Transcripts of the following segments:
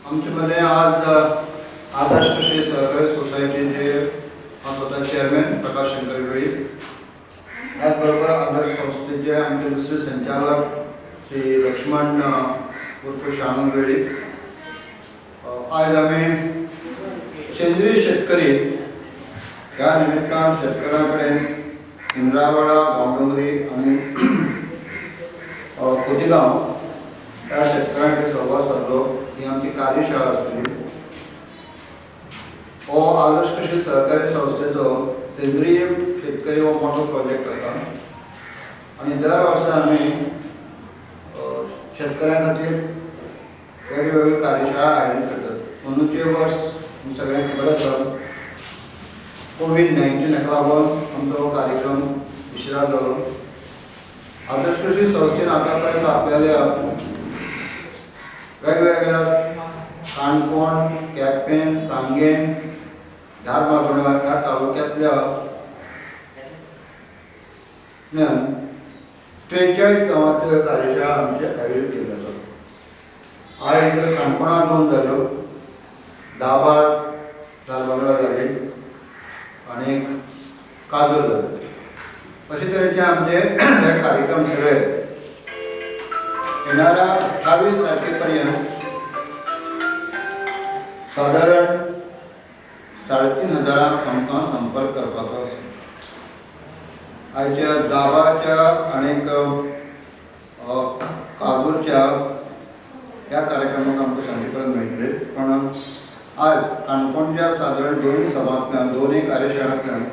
आमच्यामध्ये आज आदर्श कृषी सहकारी सोसायटीचे स्वतः चेअरमॅन प्रकाश शंकर वेळी, त्याचबरोबर आदर्श संस्थेचे आमचे दुसरे संचालक श्री लक्ष्मण उर्फ शानू वेळी. आज आम्ही सेंद्रिय शेतकरी या निमित्तान शेतकऱ्यांकडे इंद्रावाडा, गावडोंगरी आणि खोतीगाव त्या शेतकऱ्यांकडे संवाद साधलो. ही आमची कार्यशाळा असतली. हो आदर्श कृषी सहकारी संस्थेचो सेंद्रिय शेतकरी हो मोठो प्रोजेक्ट असा आणि दर वर्सा आम्ही शेतकऱ्यां खातीर वेगवेगळ्यो कार्यशाळा आयोजित करतात. म्हणूनचे वर्ष सगळ्यांक खबर आसा कोविड-19 लागून आमचो हो कार्यक्रम उशिरा जालो. आदर्श कृषी संस्थेन आतापर्यंत आपल्याला वेगवेगळ्या काणकोण, केपें, सांगें, धारबांदोडा ह्या तालुक्यांतल्या 43 गांवांतल्यो कार्यशाळा आमचे आयोजीत केल्ल्यो आसात. आयज काणकोणांत 2 जाल्यो, दाभाळ, धारबांदोडा जाली आनी काजूर जाली. अशे तरेचे आमचे हे कार्यक्रम सगळे येणाऱ्या 28 तारखेपर्यंत साधारण 3,500 आमकां संपर्क करपाचो आसा. आयच्या दाभाळच्या आणि काजूरच्या ह्या कार्यक्रमाक आमकां शांतीपर्यंत मेळटले. पण आज काणकोणच्या साधारण दोन्ही सभांतल्यान, दोन्ही कार्यशाळांतल्यान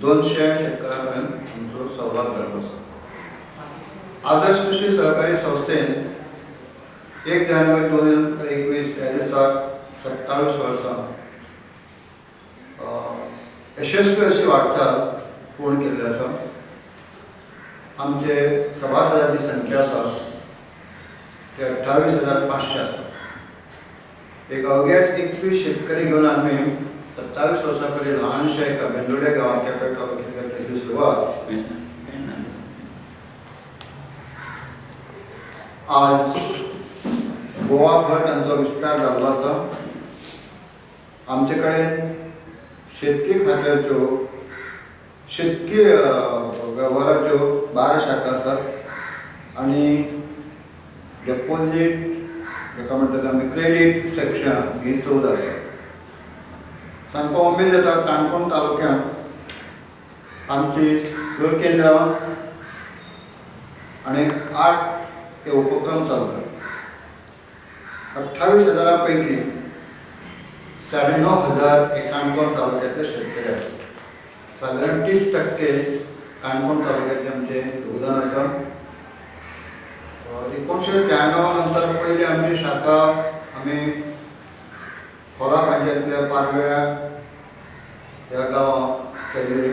200 शेतकऱ्यां पर्यंत आमचो संवाद जाल्लो आसा. आदर्श कृषी सहकारी संस्थेन 1 जानेवारी 2021 ह्या दिसा 27 वर्सां यशस्वी अशी वाटचाल पूर्ण केल्ली आसा. आमचे सभासदांची संख्या आसा ती 28,500 आसा. एक अवघ्याच 21 शेतकरी घेवन आमी 27 वर्सां पयलीं ल्हानशा एका बेंदोड्या गांवांत केपें तालुक्यांतल्या तेची सुरवात आज गोवाभर तांचो विस्तार जाल्लो आसा. आमचे कडेन शेतकी खात्याच्यो शेतकी वेव्हाराच्यो 12 शाखा आसात आनी डेपोजीट जाका म्हणटात आमी क्रेडीट सेक्शन ही 14 आसा. सांगपा उमेद जाता काणकोण तालुक्यांत आमची 2 केंद्रां आनी 8 हे उपक्रम चालतात. 28,000 पैकी 9,500 हे काणकोण तालुक्यातले शेतकरी आसात. साधारण 30% काणकोण तालुक्यातले आमचे योगदान आसा. 1993 नंतर पयली आमची शाखा आमी खोला पंचायतल्या पारव्या ह्या गांवांत केल्ली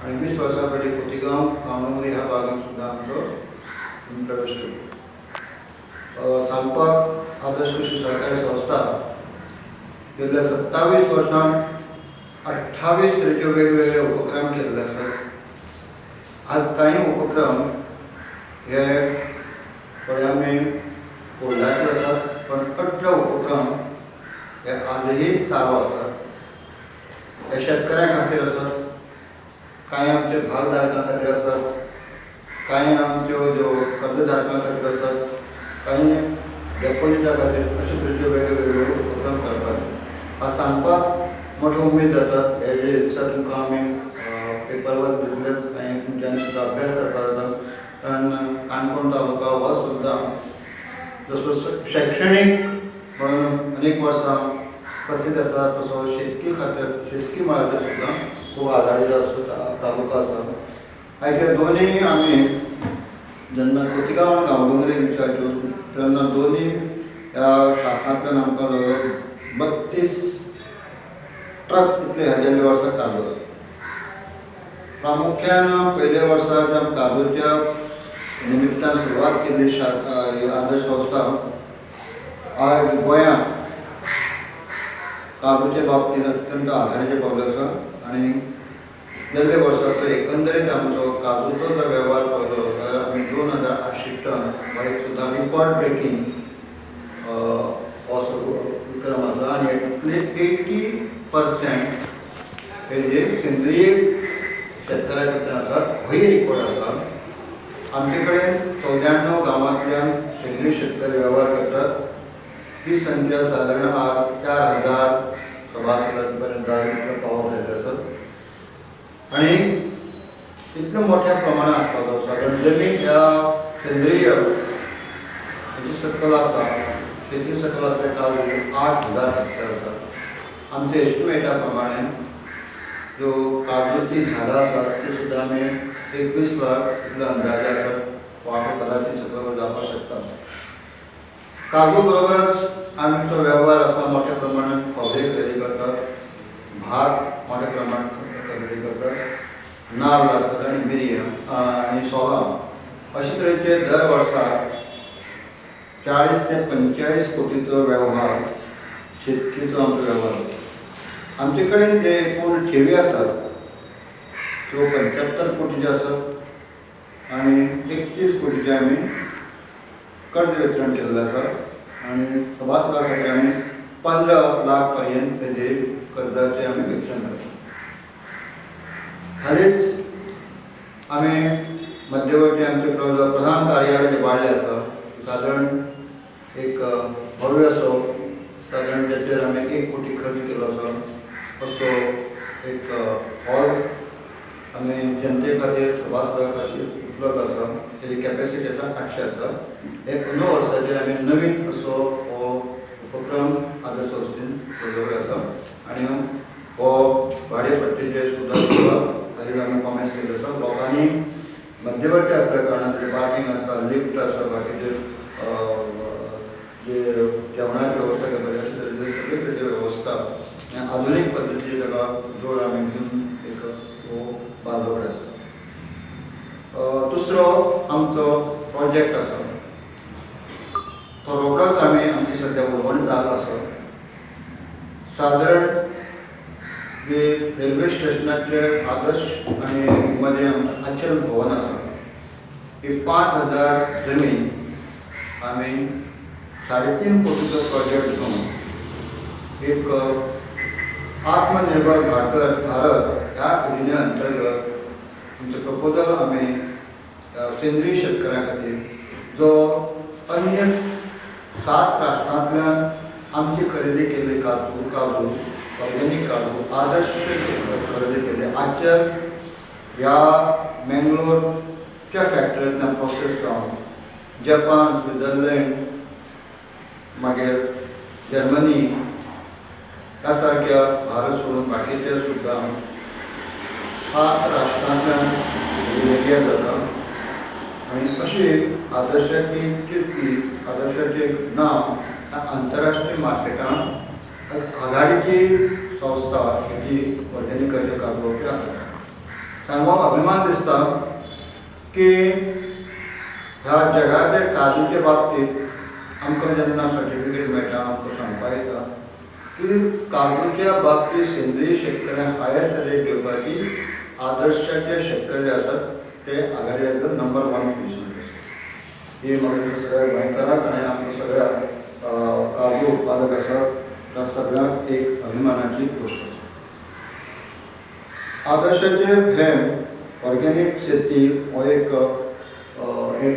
आनी 20 वर्सां पयलीं खोतीगांव, गावडोंगरी ह्या भागांत सुद्दां आमचो प्रवेश केलो. सांगपाक आदर्श कृषी सहकारी संस्था गेल्या 27 वर्सांत 28 तरेचे वेगवेगळे उपक्रम केल्ले आसात. आज कांय उपक्रम हे थोडे आमी फोल्डाचेर आसात, पण 18 उपक्रम हे आजही चालू आसात. हे शेतकऱ्यां खातीर आसात, कांय आमचे भागधारकां खातीर आसात, कांय आमच्यो ज्यो कर्जधारकां खातीर आसात, कांय डेपोजिटा खातीर. अशे तरेचे वेगवेगळे उपक्रम करतात. आज सांगपाक मोठो उमेद जाता. हेजे दिसा तुमकां आमी पेपरवर दितलेच, कांय तुमच्यांनी सुद्दां अभ्यास करपाक जाता. कारण काणकोण तालुका हो सुद्दां जसो शैक्षणीक म्हणून अनेक वर्सां प्रसिद्ध आसा, तसो शेतकी खात्यार शेतकी मळार सुद्दां खूब आघाडीचो असो तालुका आसा. आयचे दोनूय आमी जेन्ना खोतीगांव आनी गांवडोंगरी विचारच्यो तेन्ना दोनूय ह्या शाखांतल्यान आमकां 32 ट्रक इतले ह्याच्या वर्सां काजू आसा. प्रामुख्यान पयल्या वर्सा काजूच्या निमित्तान सुरवात केल्ली शाखा ही आदर्श संस्था आज गोंयांत काजूच्या बाबतींत अत्यंत आघाडीचेर पावलो आसा. आनी गेल्ले वर्साचो एकंदरीत आमचो काजूचो जर वेव्हार पळयलो जाल्यार आमी 2,800 टन हो एक सुद्दां रिकॉर्ड ब्रेकींग हो तितले 80% हे जे सेंद्रीय शेतकऱ्या भितर आसात हो रिपोर्ट आसा. आमचे कडेन 94 गांवांतल्यान सेंद्रीय शेतकरी वेव्हार करतात. ही संख्या सादारण आज 4000 सभासदांचे पर्यंत पावत आयले आसात. आणि इतले मोठ्या प्रमाणात आसपाचो सादारण जमीन ह्या सेंद्रीय हेची सकल आसा, शेती सकल आसा ते 8000 हेक्टर आसा. आमचे एस्टिमेटा प्रमाणे ज्यो काजूची झाडां आसात ती सुद्दां आमी 21 लाख इतले अंदाजे आसात वा कदाचित सकल जावपाक शकता. काजू बरोबरच आमचो वेव्हार आसा मोठ्या प्रमाणात खोबरे खरेदी करतात, भात मोठ्या प्रमाणात खरेदी करतात, नाल्ल आसतात आनी मिरयां आनी सोलां अशे तरेचे दर वर्सा 40 ते 45 कोटीचो वेव्हार शेतकीचो आमचो वेव्हार आसा. आमचे कडेन जे एकूण ठेवी आसात त्यो 75 कोटीचे आसात आनी 31 कोटीचे आमी कर्ज वितरण केल्लें आसा. आनी सभासदां खातीर आमी 15 लाख पर्यंत तेजे कर्जाचें आमी वितरण करतात. हालींच आमी मध्यवर्ती आमचे प्रधान कार्यालय जे वाडलें आसा सादारण एक भव्य असो सादारण तेचेर आमी 1 कोटी खर्च केलो आसा. असो एक हॉल आमी जनते खातीर सभासदां खातीर उपलब्ध आसा. तेजी कॅपेसिटी आसा 800 आसा. 9 वर्साचे आमी नवीन असो हो उपक्रम आदर संस्थेन दवरलो आसा. आनी हो भाडेपट्टीचेर सुद्दां हालींच आमी कॉमेंट्स केल्लो आसा. लोकांनी मध्यवर्ती आसल्या कारणान तेजे पार्किंग आसता, लिफ्ट आसता, बाकीचे जे जेवणाची वेवस्था करपाची अशे तरेचे सगळे तरेची वेवस्था आधुनीक पद्दतीचे ताका जोड आमी दिवन एक हो बांदलो आसा. दुसरो आमचो प्रोजेक्ट आसा तो रोखडोच आमची सद्या उलोवण चालू आसा. सादारण जे रेल्वे स्टेशनाचे आदर्श आनी मदें आमचें आचरण भवन आसा ही 5000 जमीन आमी 3.5 कोटीचो प्रोजेक्ट घेवन एक आत्मनिर्भर भारत ह्या योजने अंतर्गत आमचें प्रपोजल आमी सेंद्रीय शेतकऱ्यां खातीर जो अन्य 7 राष्ट्रांतल्यान आमची खरेदी केल्ली काजू ऑर्गेनीक काजू आदर्श खरेदी केले आजच्या ह्या मंगळूरच्या फॅक्टरींतल्यान प्रोसेस जावन जपान, स्वित्झर्लंड, मागीर जर्मनी ह्या सारक्या भारत सोडून बाकीचे सुद्दां 7 राष्ट्रांतल्यान निर्यात जाता. आनी अशी आदर्शाची कीर्ती, आदर्शाचें नांव आंतरराष्ट्रीय मार्केटांत आघाडीची संस्था शेती ऑर्गेनिकाचे काजूवपी आसा. सांगून अभिमान दिसता की ह्या जगाच्या काजूच्या बाबतींत आमकां जेन्ना सर्टिफिकेट मेळटा आमकां सांगपाक येता की काजूच्या बाबतींत सेंद्रीय शेतकऱ्यांक हायेस्ट रेट दिवपाची आदर्शाचे शेतकरी आसात ते आघाडीचो नंबर 1 पोजिशन आसा. ही म्हाका सगळ्या गोंयकारांक आनी आमकां सगळ्या काजू उत्पादक आसा त्या सगळ्यांक एक अभिमानाची गोश्ट आसा. आदर्शाचे हे ऑर्गेनीक शेती हो एक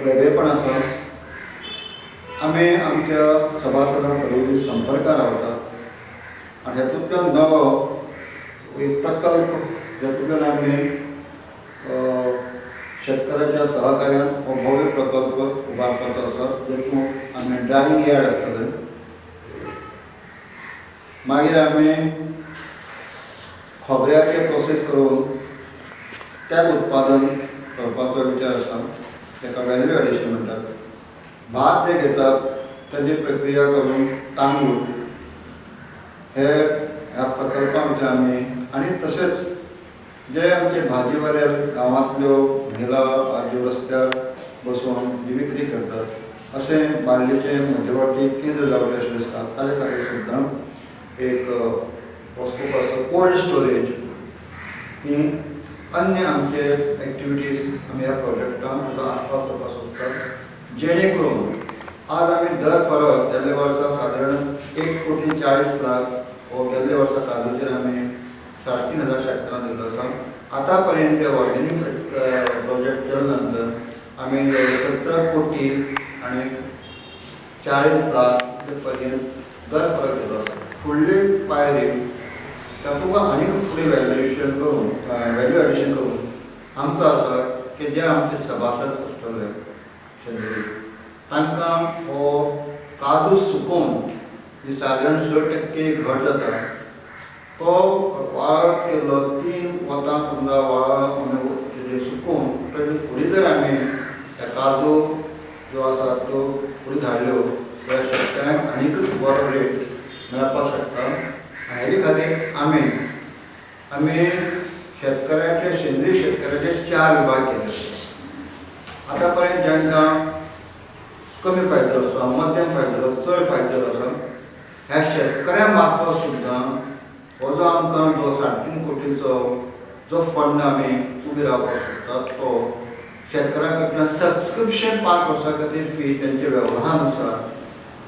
वेगळेपण आसा. आमी आमच्या सभासदांक सगळीं संपर्कांत रावतात आनी हातूंतल्यान नवो एक प्रकल्प जातूंतल्यान आमी शेतकऱ्याच्या सहकार्यान हो भव्य प्रकल्प उबारपाचो आसा. देखून आमी ड्रायिंग यार्ड आसतलें, मागीर आमी खोबऱ्याचें प्रोसेस करून तें उत्पादन करपाचो विचार आसा. ताका वॅल्यू एडिशन म्हणटात. भात जे घेतात ताची प्रक्रिया करून तांदूळ हे ह्या प्रकल्पा भितर आमी आनी तशेंच जे आमचे भाजीवाले गांवांतल्यो महिला आजी रस्त्यार बसून जी विक्री करतात अशें बार्देशचे मध्यवर्ती केंद्र जावचें अशें दिसता. ताचे खातीर सुद्दां एक वस्तू आसा कोल्ड स्टोरेज ही अन्य आमचे एक्टिविटीज आमी ह्या प्रोजेक्टान ताजो आस्पाव करपाक सोदतात. जेणे करून आज आमी दर परत गेल्ले वर्सा सादारण 1 कोटी 40 लाख हो गेल्ल्या वर्सा काजूचेर आमी 3,500 शेतकारांक दिल्लो आसा. आतापर्यंत ऑर्गेनिक प्रोजेक्ट केल्या नंतर आमी 17 कोटी आणि 40 लाख पर्यंत दर फरक दिलो आसा. फुडले पायरी तातूंत आनीक फुडें वॅल्युएशन करून वॅल्यू एडिशन करून आमचो आसा की जे आमचे सभासद आसतले शेतकरी तांकां हो काजू सुकोवन जी सादारण 6% घट जाता तो वाळत केल्लो 3 वतां सुद्दां वाळत सुकोवन ताजे फुडें जर आमी काजू जो आसा तो फुडें धाडल्यो त्या शेतकऱ्यांक आनीकच बरो रेट मेळपाक शकता. हेजे खातीर आमी शेतकऱ्याचे सेंद्रीय शेतकऱ्याचे 4 विभाग केले. आतां पर्यंत जांकां कमी फायदो आसा, मध्यम फायदो, चड फायदो आसा ह्या शेतकऱ्यां मार्फत सुद्दां हो जो आमकां जो 3.5 कोटीचो जो फंड आमी उबी रावपाक शकता तो शेतकऱ्यां कडल्यान सबस्क्रिप्शन 5 वर्सां खातीर फी तेंच्या वेव्हारानुसार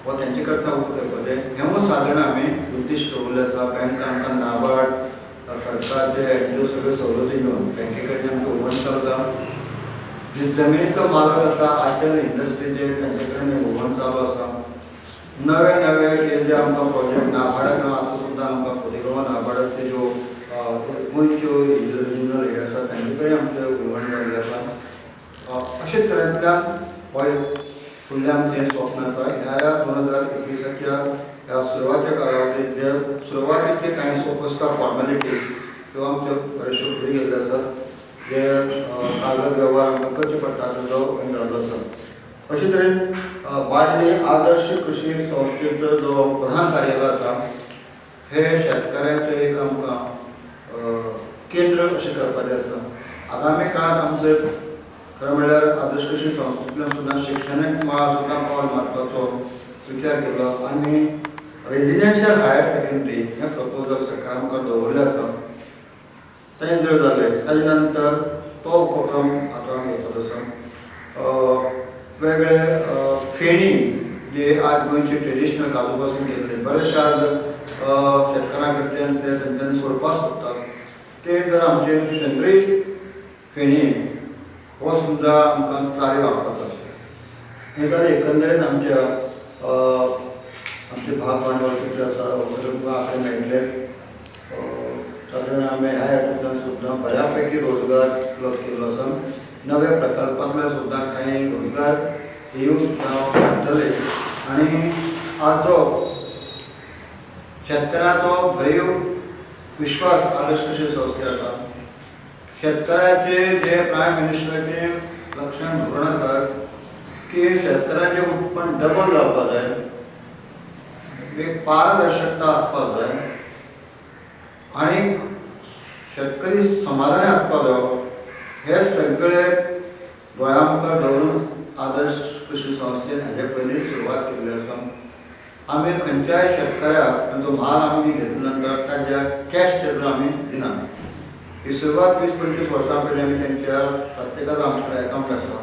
व तेंचे कडल्यान उबें करपाचें हें सादारण आमी उद्दिश्ट दवरलें आसा. बँक आमकां नाबार्ड सरकारचे एनजीओ सगळ्यो सवलती घेवन बँके कडल्यान आमकां हुवण चालू आसा. जमिनीचो मालक आसा आजल इंडस्ट्रीचे तेंचे कडेन हुवण चालू आसा. नवे नवे जे आमकां प्रोजेक्ट नाबार्डाक आतां सुद्दां आमकां खोतीगांवा नाबार्डाचे ज्यो गोंयच्यो रिजनल हे आसा तांचे कडेन आमचें हुवण जाल्लें आसा. अशे तरेंतल्यान हो फुडलें आमचें स्वप्न आसा. ह्या 2021च्या ह्या सुरवातीच्या कालावधींत जे सुरवातीचे कांय सोपस्कार फॉर्मेलिटीज त्यो आमच्यो बऱ्योचश्यो फुडें गेल्ल्यो आसात. जे कागद वेव्हार आमकां करचे पडटा ताजो जाल्लो आसा. अशे तरेन वाडली आदर्श कृशी संस्थेचो जो प्रधान कार्यालय आसा हे शेतकऱ्याचें एक आमकां केंद्र अशें करपाचें आसा. आगामी काळांत आमचे खरें म्हणल्यार आदर्श कृशी संस्थेंतल्यान सुद्दां शिक्षणीक मळार सुद्दां पावल मारपाचो विचार केलो आनी रेजिडेन्शियल हायर सेकंडरी हें प्रपोजल सरकारान आमकां दवरलें आसा. तें जर जालें ताजे नंतर तो उपक्रम आतां घेवपाचो आसा. वेगळे फेणी जे आज गोंयचे ट्रेडिशनल काजू पासून घेतले बरेचशे आज शेतकारां कडच्यान ते तेंच्यांनी सोडपाक सोदतात ते जर आमचे सेंद्रीय फेणी हो सुद्दां आमकां चाली लावपाचो आसा. हे जालें एकंदरीत आमचे भाग भांडवल कितें आसा हो तुमकां आपले मेळटलें. सादारण आमी ह्या हेतूंतल्यान सुद्दां बऱ्यापैकी रोजगार उपलब्ध केल्लो आसा. नव्या प्रकल्पांतल्यान सुद्दां कांय रोजगार येवं सुद्दां वाडटले आनी आज जो शेतकऱ्याचो भरीव विश्वास आदर्श कृशी संस्थे आसा शेतकऱ्याचे जे प्रायम मिनिस्टराचे लक्षण धोरण आसा की शेतकऱ्याचें उत्पन्न डबल जावपाक जाय, एक पारदर्शकता आसपाक जाय आनी शेतकरी समाधानी आसपाक जायो. हे सगळे दोळ्या मुखार दवरून आदर्श कृशी संस्थेन हाजे पयलीं सुरवात केल्ली आसा. आमी खंयच्याय शेतकऱ्याक तांचो म्हाल आमी घेतले नंतर ताच्या कॅश तेजो आमी दिना. ही सुरवात 20-25 वर्सां पयलीं आमी तेंच्या प्रत्येकाचो आमचे कडेन एकावंट आसा.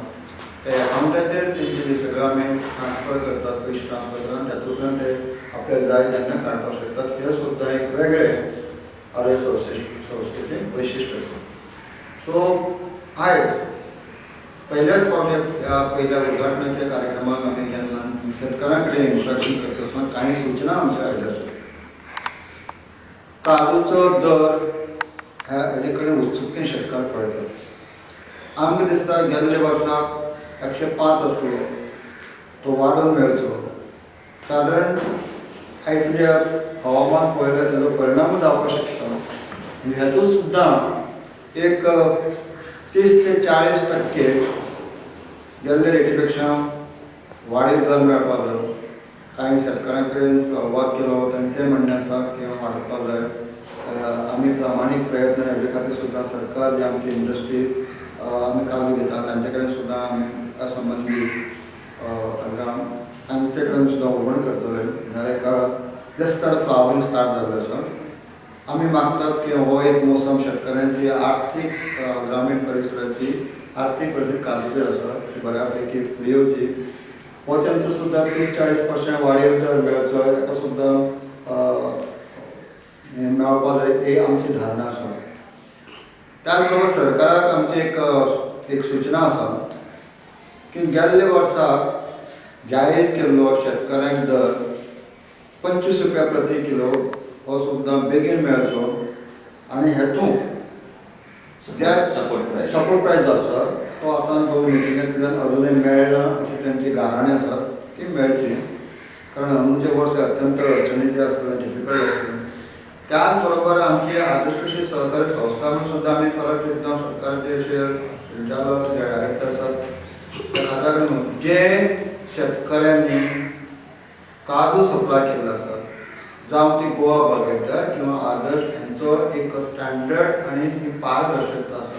त्या एकावंटाचेर तेंचे सगळें आमी ट्रान्सफर करतात, पयशे ट्रान्सफर करतात, तातूंतल्यान ते आपल्याक जाय तेन्ना काडपाक शकतात. हे सुद्दां एक वेगळें आदर्श संस्थेचें वैशिश्ट्य आसा. सो आयज पहिल्याच फावटी पहिल्या उद्घाटनाच्या कार्यक्रमाक आमी जेन्ना शेतकारां कडेन इंट्रॅक्शन करता आसतना कांय सूचना आमच्या आयल्यो आसा. काजूचो दर हाजे कडेन उत्सुकतेन शेतकार पळयतात. आमकां दिसता गेल्ले वर्साक 105 आसलो तो वाडून मेळचो. सादारण आयज जे हवामान पळयल्यार तेजो परिणाम जावपाक शकता. हेतूंत सुद्दां एक 30 ते 40% गेल्ले रेटी पेक्षा वाडीव दर मेळपाक जाय. कांय शेतकारां कडेन संवाद केलो तांचें म्हणणें आसा की वाडोवपाक जाय. आमी प्रामाणीक प्रयत्न हेजे खातीर सुद्दां सरकार जे आमची इंडस्ट्री आमी काजू घेतात तांचे कडेन सुद्दां आमी त्या संबंदी तांचे कडेन सुद्दां उलोवण करतले. ह्या काळात जस्ट फ्लावरींग स्टार्ट जाल्लें आसा. आमी मागतात की हो एक मोसम शेतकऱ्यांची आर्थीक ग्रामीण परिसराची आर्थीक परिस्थिती काजूचेर आसा ती बऱ्यापैकी फुडें येवची. हो तेंचो सुद्दां 30-40% वाडीव दर मेळचो हेका सुद्दां ही आमची धारणा आसा. त्याच बरोबर सरकाराक आमची एक सूचना आसा की गेल्ले वर्सा जाहीर केल्लो शेतकऱ्यांक दर 25 रुपया प्रति किलो हो सुद्दां बेगीन मेळचो आनी हेतूंत सपोर्ट प्रायस आसा तो आतां दोन मिटिंगांतल्यान अजुनूय मेळना अशी तांची गाराणी आसा ती मेळची, कारण अजूनचे वर्स अत्यंत अडचणीचे आसतले, डिफिकल्ट आसतले. त्याच बरोबर आमची आदर्श कृषी सहकारी संस्था सुद्दां आमी परत एकदां सरकाराचे अशे संचालक जे डायरेक्टर आसात ते खात्या करून जे शेतकऱ्यांनी काजू सप्लाय केल्लो आसा जावं ती गोवा बल्गेटर किंवा आदर्श हांचो एक स्टँडर्ड आनी ती पारदर्शकता आसा.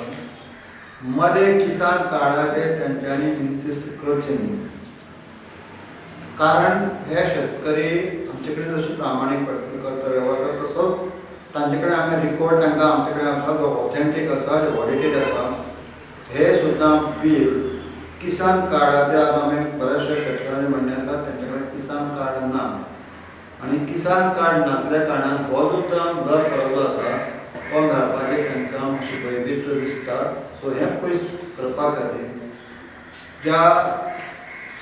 मदें किसान कार्डाचेर तेंच्यांनी इन्सिस्ट करचें न्ही, कारण हे शेतकरी आमचे कडेन जशे प्रामाणीक करता वेव्हार करता तसोच तांचे कडेन आमी रिकॉर्ड तांकां आमचे कडेन आसा जो ऑथेंटीक आसा जो ऑडिटेड आसा. हे सुद्दां बील किसान कार्डाचे आज आमी बऱ्याचशा शेतकऱ्यांनी म्हणणें आसा तेंचे कडेन किसान कार्ड ना आनी किसान कार्ड नासल्या कारणान हो सुद्दां दर फरक आसा तो मेळपाचें तांकां मातशी भयभीत दिसता. सो हें पयस करपा खातीर ज्या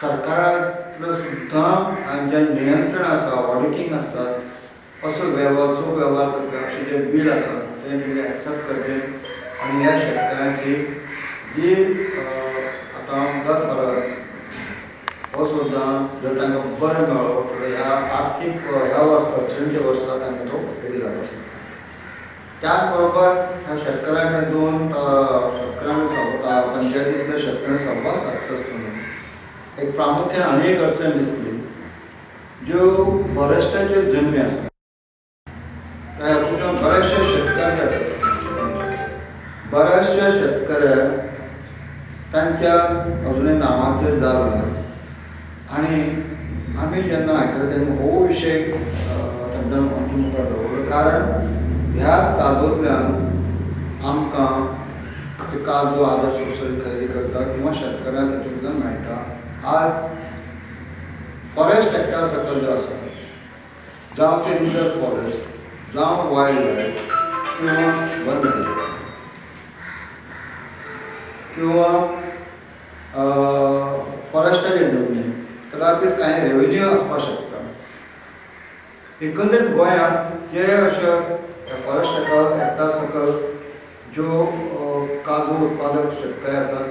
सरकारांतलो सुद्दां जें नियंत्रण आसा ऑडिटींग आसतात असो वेव्हार करपी अशें जें बील आसा तें तेणी एक्सेप्ट करचें आनी ह्या शेतकऱ्यांची जी आतां दर फरक हो सुद्दां जर तांकां बरें मेळ्ळो तर ह्या आर्थीक ह्या अडचणीच्या वर्सा तांकां तो उपयोगी जावपाक शकता. त्याच बरोबर ह्या शेतकऱ्यां कडेन दोन पंचायतींतल्या शेतकऱ्यांनी संवाद सादता आसतना एक प्रामुख्यान आनी एक अडचण दिसली, ज्यो बऱ्याचशाच्यो जमनी आसात त्या हातूंत बरेचशे शेतकरी आसात. बऱ्याचशा शेतकऱ्याक तांच्या अजुनूय नांवाचेर जागा आनी आमी जेन्ना आयकले तेन्ना हो विशय तांच्या आमच्या मुखार दवरलो, कारण ह्याच काजूंतल्यान आमकां काजू आदर्श सोसायटी खरेदी करता किंवा शेतकऱ्यांक तातूंतल्यान मेळटा. आज फॉरेस्ट एक्टा सकयल जो आसा जावं ते रिजर्व फॉरेस्ट जावं वायल्ड लायफ किंवा वन्यजीव किंवा फॉरेस्टाचे जमनी कदाचित कांय रेव्हेन्यू आसपाक शकता. एकंदरीत गोंयांत जे अशे फॉरेस्ट एक्टा सकयल ज्यो काजू उत्पादक शेतकरी आसात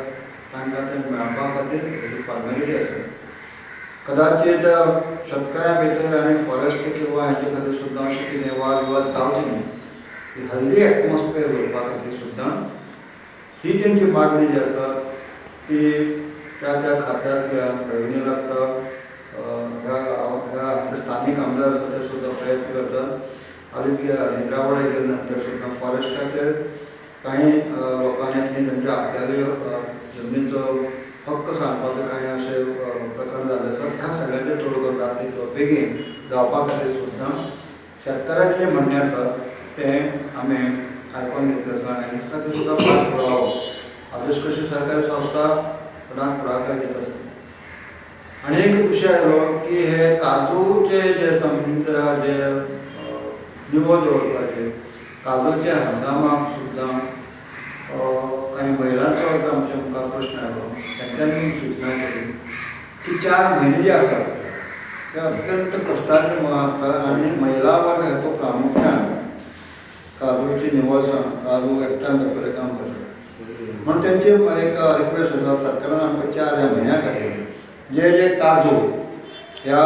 तांकां ते मेळपा खातीर हेजी फॉर्मेलिटी आसा. कदाचित शेतकऱ्यां भितर आनी फॉरेस्ट किंवा हेचे खातीर सुद्दां अशें कितें वाद विवाद जावचे न्ही. हेल्दी एटमॉस्फियर उरपा खातीर सुद्दां ही तेंची मागणी जी आसा ती त्या खात्यांतल्यान रेव्हेन्यू लागता ह्या स्थानीक आमदार आसा ते सुद्दां प्रयत्न करतात. हालींच इंद्रावडे गेले नंतर सुद्दां फॉरेस्टाचेर कांय लोकांनी तेंच्या आपल्याल्यो जमनीचो हक्क सांगपाचो कांय अशे प्रकरण जाल्ले आसात. ह्या सगळ्यांचेर तोडगो जाता बेगीन जावपा खातीर सुद्दां शेतकऱ्यांचें जें म्हणणें आसा तें आमी आयकून घेतलें आसा आनी हेच्या खातीर सुद्दां पाठपुरावो आदर्श कृषी सहकारी संस्था सदांच फुडाकार घेत आसा. आनी एक विशय आयलो की हे काजूचे जे संबंद जे निवळ दवरपाचे काजूचे हंगामाक सुद्दां कांय महिलांचो आमच्या मुखार प्रश्न आयलो. तांच्यांनी सूचना केली की 4 म्हयने जे आसात ते अत्यंत कश्टाचे आसता आनी महिला वर्ग हेचो प्रामुख्यान काजूची निवळसाण काजू एकठांय करपाचें काम करता. म्हणून तेंची एक रिक्वेस्ट आसा सरकारान आमकां 4 ह्या म्हयन्या खातीर जे काजू ह्या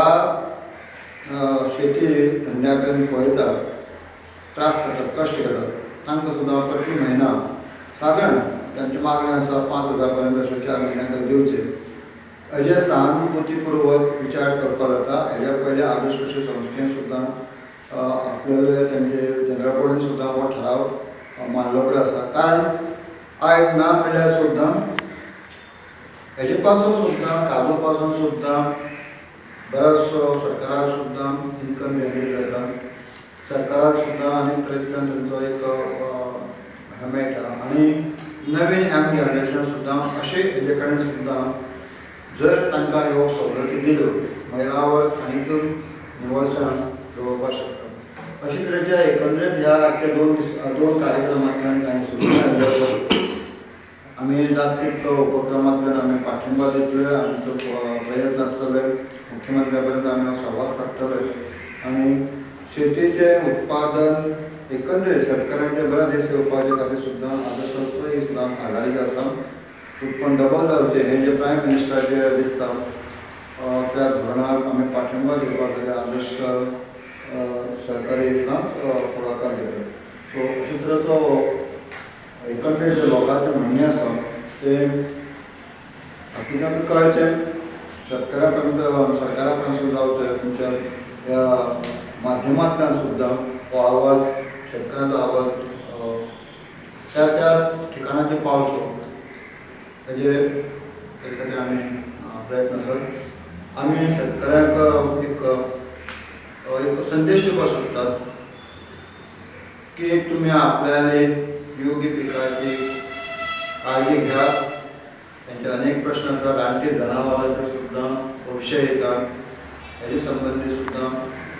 शेती धंद्या कडेन पळयता त्रास करतात कश्ट घेतात तांकां सुद्दां प्रती म्हयना सादारण तांची मागणी आसा 5,000 पर्यंत अशें 4 म्हयन्या खातीर दिवचे. हेजे सहानुभुतीपूर्वक विचार करपाक जाता. हेज्या पयले आदर्श कृषी संस्थेन सुद्दां आपले तेंचे जनरल बॉडीन सुद्दां हो ठराव मानलो कडेन आसा. कारण आयज ना म्हणल्यार सुद्दां हेजे पासून सुद्दां काजू पासून सुद्दां बरोचसो सरकाराक सुद्दां इन्कम जनरेट जाता. सरकाराक सुद्दां आनी तरेतल्यान तांचो एक हें मेळटा आनी नवीन यंग जनरेशन सुद्दां अशें हेजे कडेन सुद्दां जर तांकां ह्यो सवलती दिल्यो महिलांवर आनीक निवळसाण दवरपाक शकता. अशा तरेच्या एकंदरीत ह्या त्या दोन कार्यक्रमांतल्यान कांय सुरू आमी जागतीक उपक्रमांतल्यान आमी पाठिंबा दितले, आमचो प्रयत्न आसतले, मुख्यमंत्र्या पर्यंत आमी संवाद सादतले आनी शेतीचे उत्पादन एकंदरीत शेतकऱ्यांचे बरे दीस येवपाचे खातीर सुद्दां आदर्श इस्लाम आघाडीक आसा. उत्पन्न डबल जावचे हे जे प्रायम मिनिस्टराचे दिसता त्या धोरणाक आमी पाठिंबा दिवपाक जाय. आदर्श सहकारी इस्लाम फुडाकार घेतले. सो अशे तरेचो एकंदरीत जे लोकांचे म्हणणे आसा ते हातूंत आमी कळचें शेतकऱ्या पर्यंत सरकारा पर्यंत जावचें, तुमच्या ह्या माध्यमांतल्यान सुद्दां हो आवाज शेतकऱ्यांचो आवाज त्या त्या ठिकाणाचेर पावचो हेजे खातीर आमी प्रयत्न आसात. आमी शेतकऱ्यांक एक संदेश दिवपाक सोदतात की तुमी आपल्याली योग्य पिकाची काळजी घेयात. तांचे अनेक प्रश्न आसात, रानटी जनावरांचे सुद्दां खुबशे येतात, हेजे संबंदी सुद्दां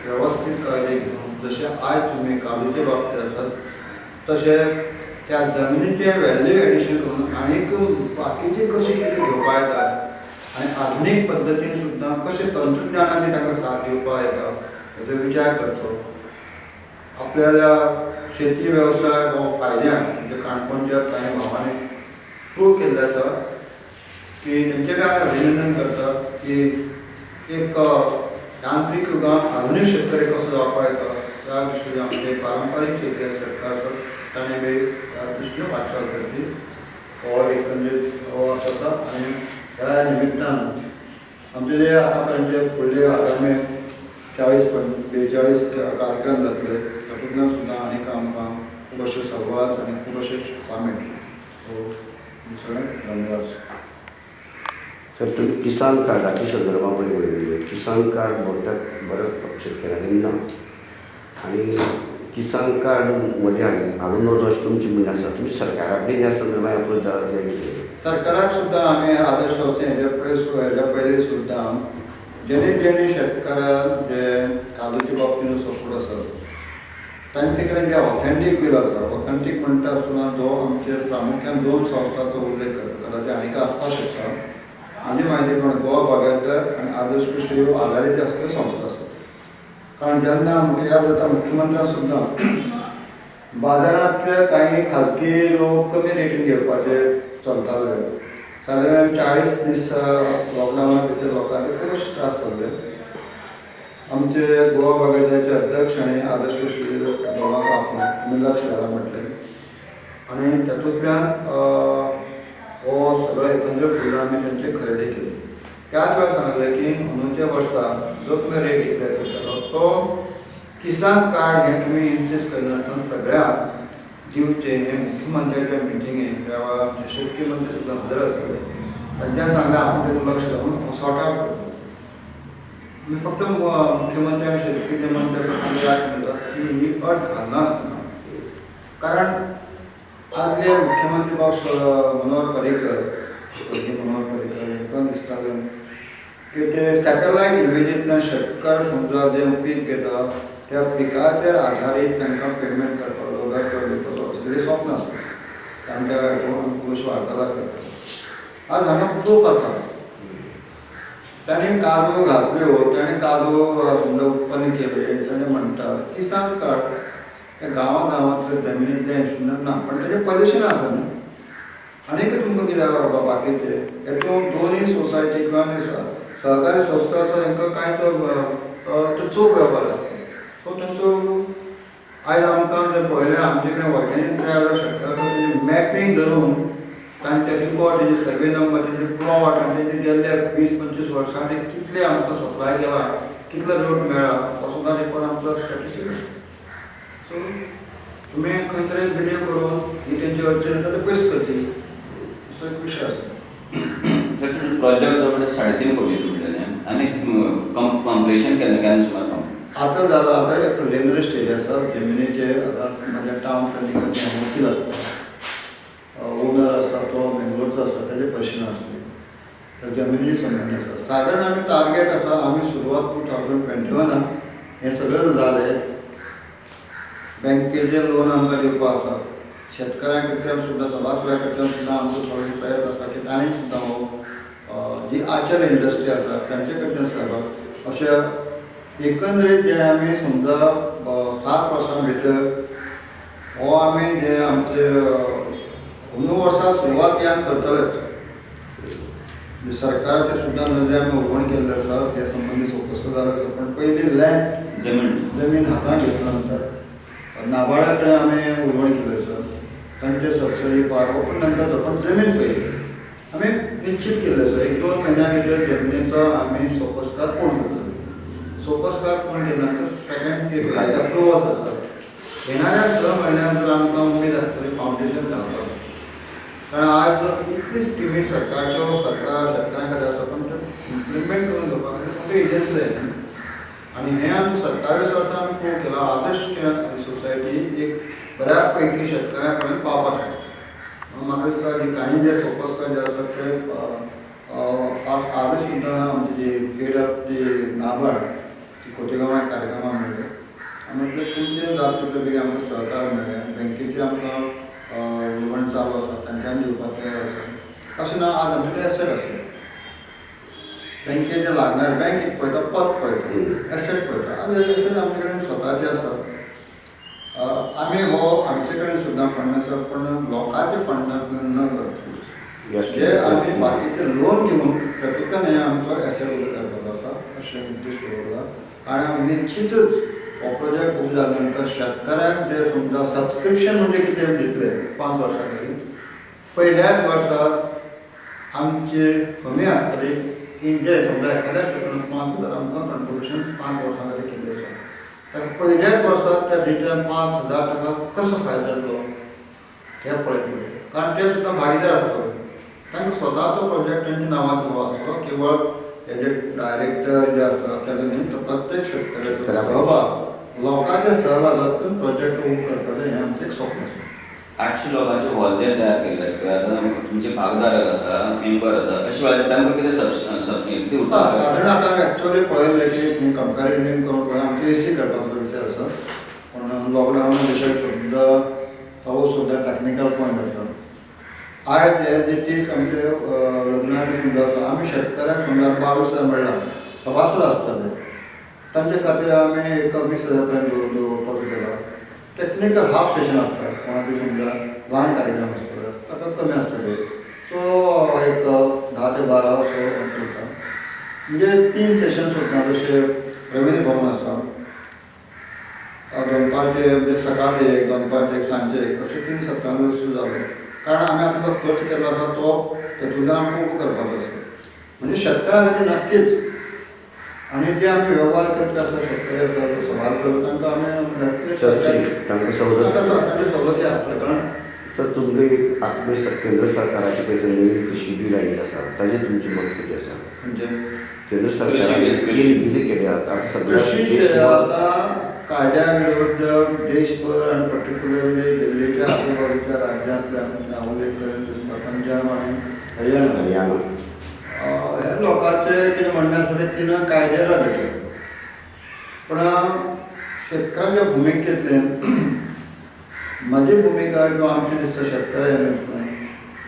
वेवस्थीत काळजी घेवन जशें आयज तुमी काजूचे बाबतींत आसात तशें त्या जमनीचें व्हॅल्यू एडिशन करून आनीक बाकीची कशी पिकां घेवपा येतात आनी आधुनीक पद्दतीन सुद्दां कशें तंत्रज्ञानाची तांकां साथ दिवपा येता हेजो विचार करचो. आपल्याला शेती वेवसाय हो फायद्यान म्हणजे काणकोणच्या कांय भावांनी प्रूव केल्लें आसा की तेंचे बी आमी अभिनंदन करता की एक तांत्रीक युगांत आधुनीक शेतकरी कसो जावपा येता त्या दृश्टीन आमचे पारंपारीक शेती शेतकार आसा ताणें बी त्या दृश्टीन वाटचाल करची हो एकंदरीत हो आसा. आनी ह्या निमित्तान आमचे जे आतां पर्यंत फुडले आगामी 40-42 कार्यक्रम जातले तातूंतल्यान सुद्दां आनीक आमकां खूब अशे संवाद आनी खूब अशे शिकपाक मेळटले. सो सगळें धन्यवाद. तर तुम्ही किसान कार्डाच्या संदर्भामध्ये बोलले. किसान कार्ड बहुतेक बऱ्याच शेतकऱ्यांनी ना आणि किसान कार्डमध्ये हाडून नोंद तुमची म्हणजे आसा तुम्ही सरकारा कडेन ह्या संदर्भात अप्रोच जाल्यार ते घेतले. सरकाराक सुद्दां आमी आदर्श हेज्या पयलीं सुद्दां जेणे शेतकाराक जे काजूच्या बाबतींत सपोर्ट आसा तांचे कडेन जे ऑथेंटीक बील आसा, ऑथेंटीक म्हणटा आसतना जो आमचे प्रामुख्यान 2 संस्थांचो उल्लेख करता, कदाचित आनीक आसपाक शकता. आनी म्हायती प्रमाण गोवा बागायतदार आनी आदर्श कृषी आघाडीचे आसले संस्था आसात. कारण जेन्ना म्हाका याद जाता मुख्यमंत्र्यान सुद्दां बाजारांतले कांय खाजगी लोक कमी रेटीन घेवपाचे चलताले. सादारण 40 दीस लॉकडावना भितर लोकांचे खूब त्रास जाल्ले. आमचे गोवा बागायतदाराचे अध्यक्ष आनी आदर्श कृषी दोगांक आपूण लक्ष घाला म्हटलें आनी तातूंतल्यान हो सगळो एकंदरीत फुलां आमी तेंचे खरेदी केली. त्याच वेळार सांगलें की अंदूच्या वर्सा जो तुमी रेट डिक्लेअर करतालो तो किसान कार्ड हें तुमी इन्सिस्ट करनासतना सगळ्यांक दिवचे हें मुख्यमंत्र्याच्या मिटिंगेक त्या वेळार शेतकी मंत्री सुद्दां हजर आसतले. तांच्यान सांगलें आपूण तेतून लक्ष घालून सॉर्ट आवट करता. आमी फक्त मुख्यमंत्री आनी शेतकी मंत्री आसा याद करतात की ही अट घालनासतना कारण आदले मुख्यमंत्री मनोहर पर्रीकर हेंकां दिसतालें की ते सॅटलायट इमेजींतल्यान शेतकार समजा जे पीक घेता त्या पिकाचेर आधारीत तांकां पेमेंट करपाचो वेपार दिवपाचो असलें स्वप्न आसता. तांच्या खुबशे वार्तालाप करता. आज हांगा प्रूफ आसा. ताणें काजू घातल्यो, ताणें काजू समजा उत्पन्न केलें, ताणें म्हणटा किसान कार्ड हे गांवांतले जमनींतले इन्स्ट्रुमेंट ना पण ताचें पॉल्युशन आसा न्ही. आनीक तुमकां कितें बाकीचे हेतून दोनूय सोसायटी किंवा सहकारी संस्था आसा तांकां कांयच चूक वेपार आसता. सो तांचो आयज आमकां जर पळयलें आमचे कडेन ऑर्गेनीक तयार शेतकार आसा तेजें मॅपींग धरून तांचे रिकॉर्ड तेजे सर्वे नंबर तेजे प्लॉट आनी तेजे गेल्ल्या 20-25 वर्सांनी कितले आमकां सप्लाय केला, कितलो रेट मेळ्ळा हो सुद्दां रिपोर्ट आमचो स्टॅटिस्टीक आसा. सो तुमी खंय तरी व्हिडियो करून ही तेंची अडचण येता ते पयस करची असो एक विशय आसा. प्रोजेक्ट जवळ 3.5 कोटी सुटलेले आनी कम्प्लिशन केन्ना सुमार आतां जालां. आतां एक प्रिलिमिनरी स्टेज आसा जमनीचे. आतां म्हणजे टावन प्लॅनिंगाचे एमओसी जाता. ओनर आसा तो बेंगलोरचो आसा तेजे पयशे नासले तर जमनीचे संबंद आसा. सादारण आमी टार्गेट आसा आमी सुरवात 2021 हें सगळें जालें बँकेचे लोन आमकां दिवपा आसा, शेतकऱ्यां कडल्यान सुद्दां सभासदां कडल्यान सुद्दां आमचो थोडो प्रयत्न आसा की तांणी सुद्दां हो जी आचर इंडस्ट्री आसा तांचे कडल्यान सहभाग अशें एकंदरीत जे आमी समजा 7 वर्सां भितर हो आमी जे आमचे अंदू वर्सा सुरवातीक करतलेच. सरकाराचे सुद्दां नदरे आमी उलोवण केल्ले आसा त्या संबंधी सोपस्क जालो आसा. पण पयलीं लँड जमीन हातांत घेतल्या नंतर नाबार्डा कडेन आमी उलोवण केल्लें आसा, तांचे सबसिडी पावो. पण नंतर पण जमीन पयली आमी निश्चित केल्लें आसा 1-2 म्हयन्या भितर जमनीचो आमी सोपस्कार पूर्ण करतले. सोपस्कार पूर्ण केल्या नंतर सेकंड कायदा प्रोवस आसता. येणाऱ्या 6 म्हयन्यांत जर आमकां उमेद आसतली फावंडेशन घालपाक, कारण आज इतली स्किमी सरकार शेतकऱ्यां खातीर आसा, पण इम्प्लिमेंट करून घेवपा खातीर खूब एजन्सी जाय. आनी हें आमी 27 वर्सां आमी प्रूव केलां. आदर्श सोसायटी एक बऱ्या पैकी शेतकऱ्यां पर्यंत पावपाक शकता. म्हाका दिसता की कांय जे सोपस्कार जे आसा ते आदर्श सुद्दां आमचे जे हेड ऑफ जी नाबार्ड खोतीगांवां कार्यक्रमां मेळ्ळे आनी म्हटलें तुमचे जाता तितले बेगीन आमकां सहकार मेळ्ळें. बँकेचे आमकां उलोवण चालू आसा, तांच्यानी दिवपाक तयार आसा. अशें ना आज आमचे कडेन एसेट आसा. बँकेचे लागणार बँक एक पळयता, पद पळयता, एसेट पळयता. आज एसेट आमचे कडेन स्वताचे आसा. आमी हो आमचे कडेन सुद्दां फंड आसा, पण लोकांचे फंडांतल्यान न करता जे आमी बाकीचे लोन घेवन तातूंतल्यान हें आमचो एसेट उबो करपाचो आसा अशें उद्देश दवरला. आनी आमी निश्चितच हो प्रोजेक्ट खूब जाले नंतर शेतकऱ्यांक जे समजा सबस्क्रिप्शन म्हणजे कितें दितले 5 वर्सां खातीर, पयल्याच वर्सा आमची हमी आसतली की जे समजा एखाद्या शेतकारान 5,000 आमकां कंट्रिब्युशन 5 वर्सां खातीर केल्लें आसा, ताका पयल्याच वर्सा त्या रिटर्न 5,000 टका कसो फायदो जातलो हें पळयतले. कारण ते सुद्दां भागीदार आसतले. तांकां स्वताचो प्रोजेक्ट तांच्या नांवाचो हो आसतलो. केवळ हेजे डायरेक्टर जे आसा तेजे न्ही, तो प्रत्येक शेतकऱ्याचो सहभाग, लोकांच्या सहभागातून प्रोजेक्ट उबो करतले हें आमचें एक स्वप्न आसा. 800 लोकांचे व्हॉलंटियर तयार केले आसता. आतां तुमचे भागधारक आसा, मेंबर आसा, अशें वेळार तांकां कितें उरता? सादारण आतां हांवें एक्चुअली पळयलें की कंपॅरिटीव करून पळय आमचे एसी करपाचो विचार आसा. पण लॉकडावना भितर सुद्दां हो सुद्दां टॅक्निकल पॉयंट आसा. आयज एज इट इज आमचे लग्नाची सुद्दां आसा. आमी शेतकऱ्यांक समजा 22,000 मेळ्ळा, सभासद आसतले तांचे खातीर आमी एक 20,000 पर्यंत दवरपाचो केला. टॅक्निकल हाफ सेशन आसता, कोणाचे समजा ल्हान कार्यक्रम आसतले ताका कमी आसतले. सो एक 10 ते 12 असो उरता. म्हणजे 3 सेशन्स उरता. जशे रवींद्र भवन आसा, दनपारचे म्हणजे सकाळी एक, दनपारचे एक, सांजे एक, अशे 3 सत्रांनी सुरू जाले. कारण आमी आतां जो खर्च केल्लो आसा तो तेतूंतल्यान आमकां उबो करपाचो आसा. म्हणजे शेतकऱ्यां खातीर नक्कीच. आनी जे आमी वेव्हार करता आसता शेतकरी आसा सभासद तांकां आमी तांकां सवलती आसतले. कारण तर तुमगे केंद्र सरकाराचे पळय ते नवीन कृषी बील आयिल्लें आसा, ताजेर तुमची मत कितें आसा? म्हणजे केंद्र सरकारान बिल केल्या आतां कृषी आतां कायद्या विरुद्ध देशभर आनी पर्टिक्युलरली दिल्लीच्या आजूबाजूच्या राज्यांतल्यान हांव उल्लेख करेन दिसता पंजाब आनी हरियाणा ह्या लोकांचे कितें म्हणणें आसा ते 3 कायदे रद्द केले. पण शेतकऱ्याच्या भुमिकेंतल्यान म्हजी भुमिका किंवा आमची दिसता शेतकऱ्यांनी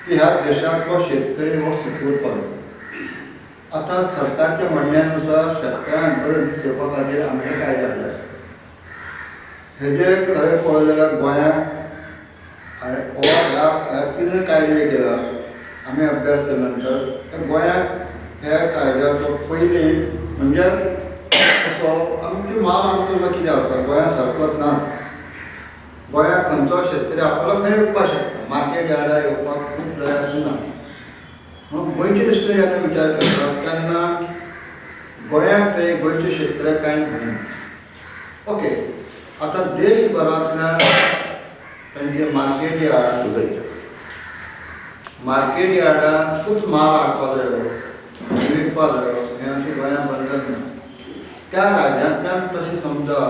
की ह्या देशांतलो शेतकरी हो सुखरूप पावलो. आतां सरकारच्या म्हणण्यानुसार शेतकऱ्यांक बरें दिवपा खातीर आमचे कायदे हाडले आसा. हेजे खरें पळयलें जाल्यार गोंयांत ह्या 3 कायदे केला आमी अभ्यास केल्या नंतर गोंयांत ह्या कायद्याचो पयलीं म्हणजे असो आमचे माल आमचो कितें आसा, गोंयांत सरप्लस ना. गोंयांत खंयचो शेतकरी आपलो खंय विकपाक शकता. मार्केट यार्डार येवपाक खूब जाय अशें ना. म्हणून गोंयचे दृश्टीन जेन्ना विचार करता तेन्ना गोंयांत ते गोंयचे शेतकऱ्याक कांय म्हणना. ओके, आतां देशभरांतल्यान तांचे मार्केट यार्डांतूच माल हाडपाक जायो, विकपाक जायो हें अशें गोंयांत बंधन ना. त्या राज्यांतल्यान तशें समजा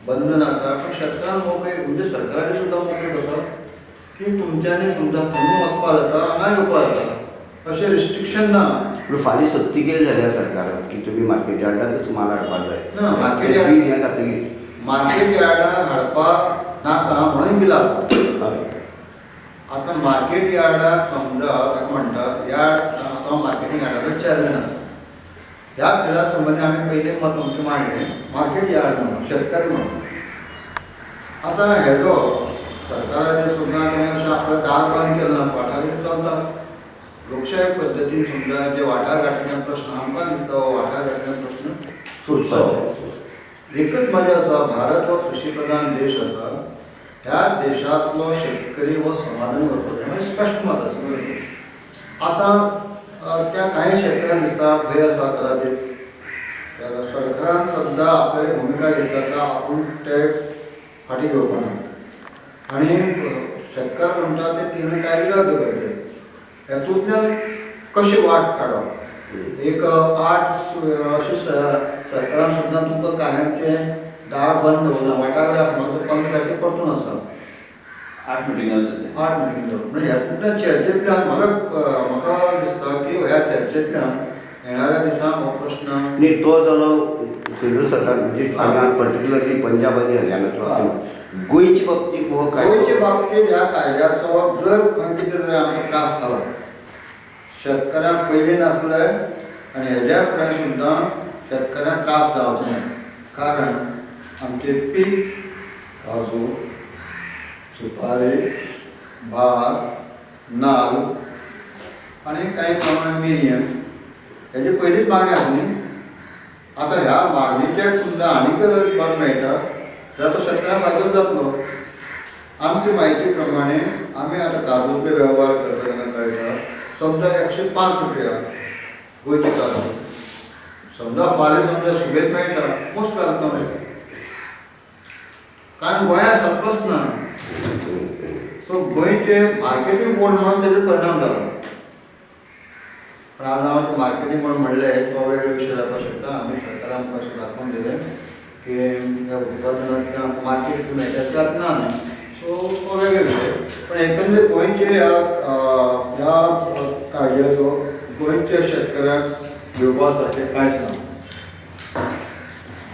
बंधन आसा. पण शेतकऱ्यांक मोकळीक म्हणजे सरकाराची सुद्दां मोकळीक आसा की तुमच्यांनी समजा थंय वचपाक जाता, हांगा येवपाक जाता, अशें रिस्ट्रिक्शन ना. पूण फाल्यां सक्ती केली जाल्यार सरकारान की तुमी मार्केट यार्डांतूच माल हाडपाक जाय. ना, मार्केट बील हें जातकीच मार्केट यार्डां हाडपाक नाका म्हणून बिलां आसा. हय. आतां मार्केट यार्डाक समजा ताका म्हणटात यार्ड आतां मार्केटिंग यार्डाचो चॅरमॅन आसा. ह्या बिला संबंदी आमी पयलीं मत आमचें मांडलें मार्केट यार्ड म्हणून शेतकरी म्हणून. आतां हेजो सरकाराचें सुद्दां तेणें अशें आपलें दार बंद केलें ना, वाठारांनी चलता. लोकशाय पद्दतीन सुद्दां जे वाठारघाटांतले प्रश्न आमकां दिसता हो वाठारघाटांतले प्रश्न सुटपाचे. एकच मजा आसा, भारत हो कृशी प्रधान देश आसा. ह्या देशांतलो शेतकरी हो समाधानी उरतलो म्हणजे स्पश्ट मत आसा. आतां त्या कांय शेतकऱ्यांक दिसता भंय आसा कदाचित सरकारान सद्दां आपली भुमिका घेतली आसा, आपूण ते फाटीं घेवपा ना आनी शेतकार म्हणटा ते तिणें कांय रद्द करचें. हेतूंतल्यान कशी वाट काडप. एक 8 अशें सरकारान सुद्दां तुमकां कायमचें दार बंद दवरना. वाठार आसा मातसो 15 तारखेक परतून आसा 8 मिटिंगां जाल्यो. 8 मिटींग म्हणजे ह्यातूंतल्यान चर्चेंतल्यान म्हाका दिसता की ह्या चर्चेंतल्यान येणाऱ्या दिसांक हो प्रश्न आणि तो जालो केंद्र सरकार म्हणजे आमी पर्टिक्युलरली पंजाब आनी हरियाणाचो गोंयचे बाबतींत हो गोंयचे बाबतींत ह्या कायद्याचो जर खंय कितें जर आमकां त्रास जाला शेतकऱ्यांक पयलीं नासले आनी हेज्या फुडें सुद्दां शेतकऱ्यांक त्रास जावचो न्हय. कारण आमचे पीक काजू, सुपारी, भात, नाल्ल आनी कांय प्रमाणांत मिरयां हेजी पयलींच मागणी आसा न्ही. आतां ह्या मागणीचेर सुद्दां आनीक जर बंद मेळटा जाल्यार तो शेतकऱ्यांक फायदो जातलो. आमची म्हायती प्रमाणे आमी आतां काजूचे वेव्हार करता तेन्ना कळटा समजा 105 रुपया गोंयचे काजू. समजा फाल्यां समजा सुबेज मेळटा मोस्ट वेलकम मेळटा कारण गोंयांत सरप्लस ना. सो गोंयचे मार्केटींग बोर्ड म्हणून तेजो परिणाम जालो. पण आज हांव मार्केटींग म्हणून म्हणलें तो वेगळो विशय जावपाक शकता. आमी सरकाराक आमकां अशें दाखोवन दिलें की ह्या उत्पादनांतल्यान आमकां मार्केट मेळटा त्यात ना न्ही. सो तो वेगळो विशय. पण एकंदरीत गोंयचे ह्या कायद्याचो गोंयच्या शेतकऱ्यांक घेवपा सारकें कांयच ना.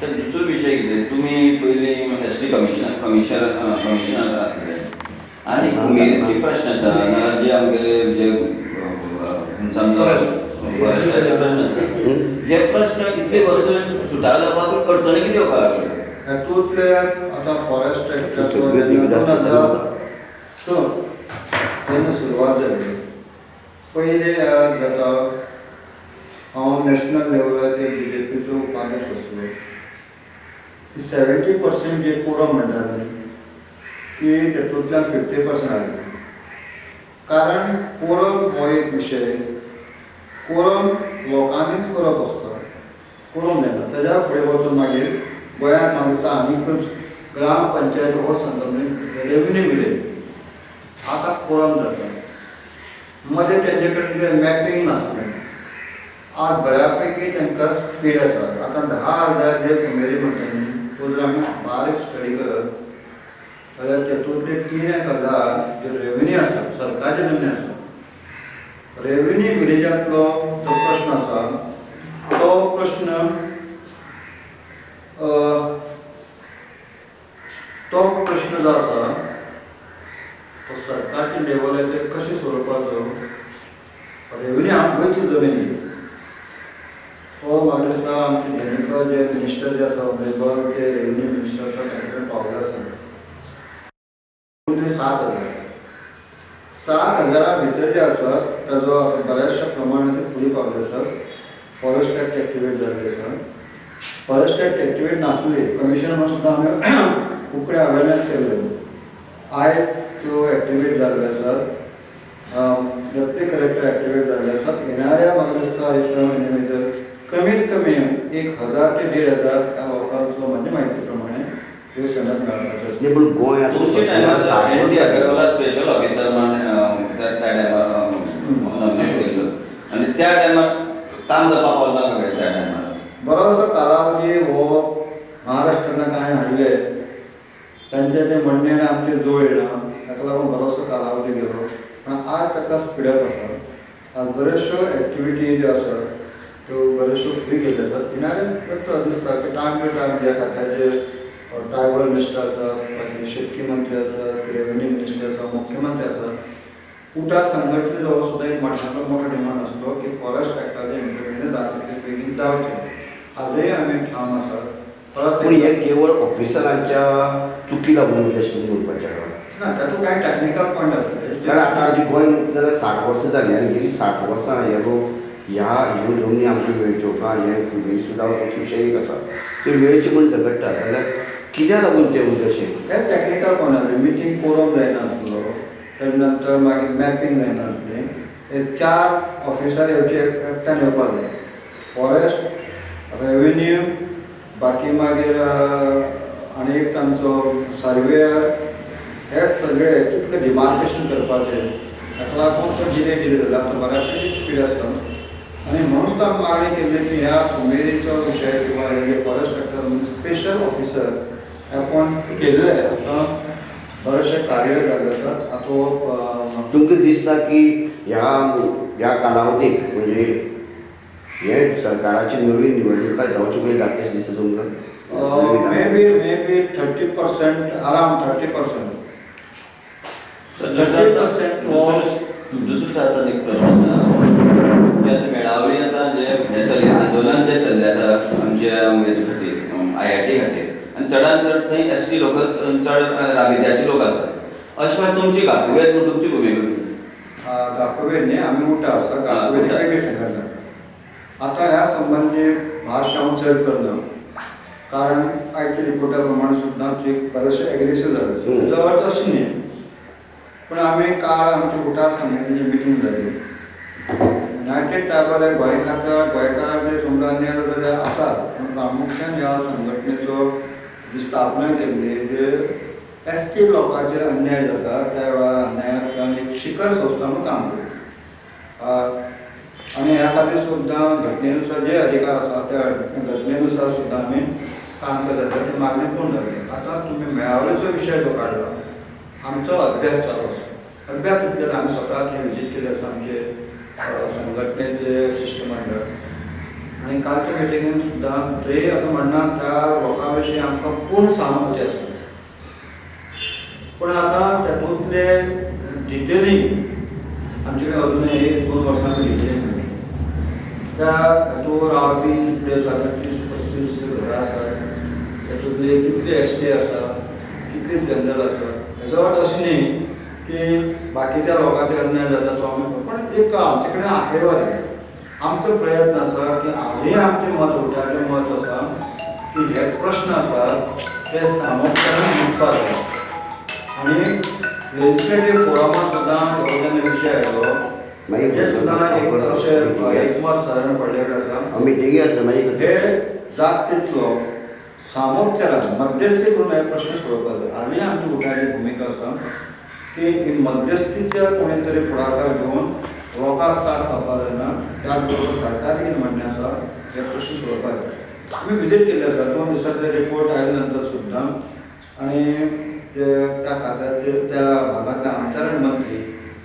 तर दुसरो विशय कितें तुमी पयलीं एसटी कमिशनर आसले आनी कुमेरीचे प्रश्न आसा ना जे आमगेले जे फॉरेस्टाचे प्रश्न आसा जे प्रश्न इतले वर्स सुटावे जावपाक अडचणी कितें येवपाक लागल्यो. हेतूंतले आतां फॉरेस्ट एक्टाचो 2006 तेन्ना सुरवात जाली. पयले जाता हांव नॅशनल लेवलाचेर BJPचो उपाध्यक्ष आसलो. 70% जे कोरम म्हणटाले की तेतूंतल्यान 50% हाडले. कारण कोरम हो एक विशय कोरम लोकांनीच करप आसता. कोरम मेळटा तेज्या फुडें वचून मागीर गोंयांत म्हाका दिसता आनीकच ग्राम पंचायत हो संदर्भांत रेव्हेन्यू मिळेल. आतां कोरम जाता मदें तेंचे कडेन कितें मॅपींग नासलें. आज बऱ्यापैकी तांकां स्पीड आसा. आतां 10,000 जे कुमेरी म्हणटा न्ही तो जर आमी बारीक स्टडी करत जाल्यार तेतूंतले 3,000 जे रेव्हेन्यू आसा सरकारचे जमनी आसा. रेव्हेन्यू विलेजांतलो जो प्रश्न आसा तो प्रश्न जो आसा तो सरकारच्या लेवलाचेर कशें सोडोवपाचो. रेव्हेन्यू गोंयची जमिनी तो म्हाका दिसता आमचे जेनिफर जे मिनिस्टर जे आसा लेबर ते रेव्हेन्यू मिनिस्टर आसा ताचे कडेन पावले आसा. 7,000 भितर जे आसा ताजो बऱ्याचशा प्रमाणात फुडें पावले आसात. फॉरेस्ट एक्ट एक्टिवेट जाल्ले आसा. फॉरेस्ट एक्ट एक्टिवेट नासली कमिशनर सुद्दां आमी खूब कडेन अवेरनेस केल्ले. आयज त्यो एक्टिवेट जाल्ले आसात. डेप्युटी कलेक्टर एक्टिवेट जाल्ले आसात. येणाऱ्या म्हाका दिसता 6 म्हयने भितर कमीत कमी 1,000 ते 1,500 ह्या लोकांचो म्हाजे म्हायती प्रमाणे ह्यो सनद मेळपाच्यो आसा. पूण गोंय तुमच्या टायमार एन.टी. अगरवाला स्पेशल ऑफिसर म्हणून त्या टायमार नॉमिनेट केल्लो आनी त्या टायमार काम जावपाक पावला काय त्या टायमार बरोसो कालावधी हो महाराष्ट्रान कांय हाडले तांचे ते म्हणणे आमचे जुळना ताका लागून बरोसो कालावधी गेलो. पण आज ताका स्पीडअप आसा. आज बऱ्योचश्यो एक्टिविटी ज्यो आसा त्यो बऱ्योचश्यो फ्री केल्ल्यो आसात. येणाऱ्या दिसता की टायम टू टायम ज्या खात्याचे मिनिस्टर आसात, मागीर शेतकी मंत्री आसात, रेव्हेन्यू मिनिस्टर आसा, मुख्यमंत्री आसात, उठा संघटनेचो हो सुद्दां एक मोठ्यांतलो मोठो डिमांड आसलो की फॉरेस्ट एक्टाचें इम्प्लिमेंटेशन जाता बेगीन जावचें. आजूय आमी ठाम आसात. परत पूण हे केवळ ऑफिसरांच्या चुकी लागून अशें म्हणपाचें आहा. ना तातूंत कांय टॅक्निकल पॉयंट आसले. कारण आतां आमची गोंय जाल्यार 60 वर्सां जाली आनी गेली 60 वर्सां हे लोक ह्यो जमनी आमच्यो मेळच्यो का हे फुडली सुद्दां विशय एक आसा ते वेळेचे म्हण झगडटा जाल्यार कित्याक लागून ते उद्देशें हे टॅक्निकल पॉयंट आसले. मिटींग कोरम जायनासलो, तेजे नंतर मागीर मॅपिंग जायनासलें. हे 4 ऑफिसर येवचे एकट्यान येवपाक जाय. फॉरेस्ट, रेव्हेन्यू, बाकी मागीर आनी एक तांचो सर्वेयर, हे सगळे कितले डिमार्केशन करपाचें ताका लागून तो डिले जाला. तो बऱ्यापैकी स्पीड आसा आनी म्हणून सुद्दां मागणी केल्ली की ह्या उमेदीचो विशय किंवा हे फॉरेस्ट सेक्टर म्हणून स्पेशल ऑफिसर अपॉयंट केल्ले. आतां बरेचशे कार्य जाल्ले आसात. आतां तुमकां दिसता की ह्या कालावधीक म्हणजे हे सरकाराची नवी निवडणुका जावच्यो पयलीं जातलें दिसता तुमकां? May be 30%, around 30%. 30% दुसरो आतां एक प्रश्न जे आतां मेळावळी आतां जे चल्लें आंदोलन जे चल्लें आसा आमच्या हेजे खातीर IIT खातीर आनी चडांत चड थंय ST लोक चड राबित्याचे लोक आसात. अशें मागीर तुमची घाकुवेर न्हू तुमची भुमिका घाकुवेर न्ही आमी उठा आसा. घाकुवेर वेगळी संघटना. आतां ह्या संबंधी भाश्य हांव चड करना कारण आयच्या रिपोर्टा प्रमाणे सुद्दां ते बरेचशे एग्रेसीव जाले. जवळ अशें न्ही पूण आमी काल आमची उठा संघटनेची मिटींग जाली. युनायटेड ट्रायबल हे गोंय खात्यार गोंयकारांचे समजा अन्याय जाता ते आसात पूण प्रामुख्यान ह्या संघटनेचो जी स्थापना केल्ली जे ST लोकांचेर अन्याय जाता त्या वेळार अन्यायातल्यान एक शिखर संस्था म्हणून काम केलें. आनी ह्या खातीर सुद्दां घटनेनुसार जे अधिकार आसा त्या घटनेनुसार सुद्दां आमी काम करता आसा ती मागणी पूर्ण जाली. आतां तुमी मेळावळेचो विशय जो काडला आमचो अभ्यास चालू आसा. अभ्यास इतले आमी स्वता थंय विजीट केली आसा आमचे संघटनेचे शिष्टमंडळ आनी कालच्या मिटिंगेन सुद्दां थंय आतां म्हणना त्या लोकां विशीं आमकां पूर्ण सांगपाचें आसा. पूण आतां तातूंतले डिटेलींग आमचे कडेन अजूनय 1-2 वर्सां डिटेलींग मेळ्ळी. त्या हातूंत रावपी कितले आसा 30-35 घरां आसात, तातूंतले कितले ST आसा, कितले जनरल आसा. हेजो अर्थ अशें न्ही की बाकीच्या लोकांचे अन्याय जाता तो आमी पण एक आमचे कडेन आंकडेवारी आमचो प्रयत्न आसा की आजूय आमचें मत उठाचें मत आसा की जे प्रश्न आसात ते सामोपचारान मुखार जाय. आनी लेजिस्लेटीव फोरमांत सुद्दां जेन्ना विशय आयलो मागीर हे सुद्दां एक अशें एकमत सादारण पडलेलें आसा. मिटिंगी आसा मागीर हे जात तितलो सामोपचारान मध्यस्थी करून हे प्रश्न सोडोवपाक जाय. आनी आमची उठाची भुमिका आसा की ही मध्यस्थीच्या कोणी तरी फुडाकार घेवन लोकांक त्रास जावपाक जायना. त्याच बरोबर सरकार कितें म्हणणें आसा हे प्रश्न सोडोवपाक जाय. आमी विजीट केल्ले आसा 2 दिसांचे रिपोर्ट आयले नंतर सुद्दां आनी त्या खात्याचे त्या भागांतले आमदार आनी मंत्री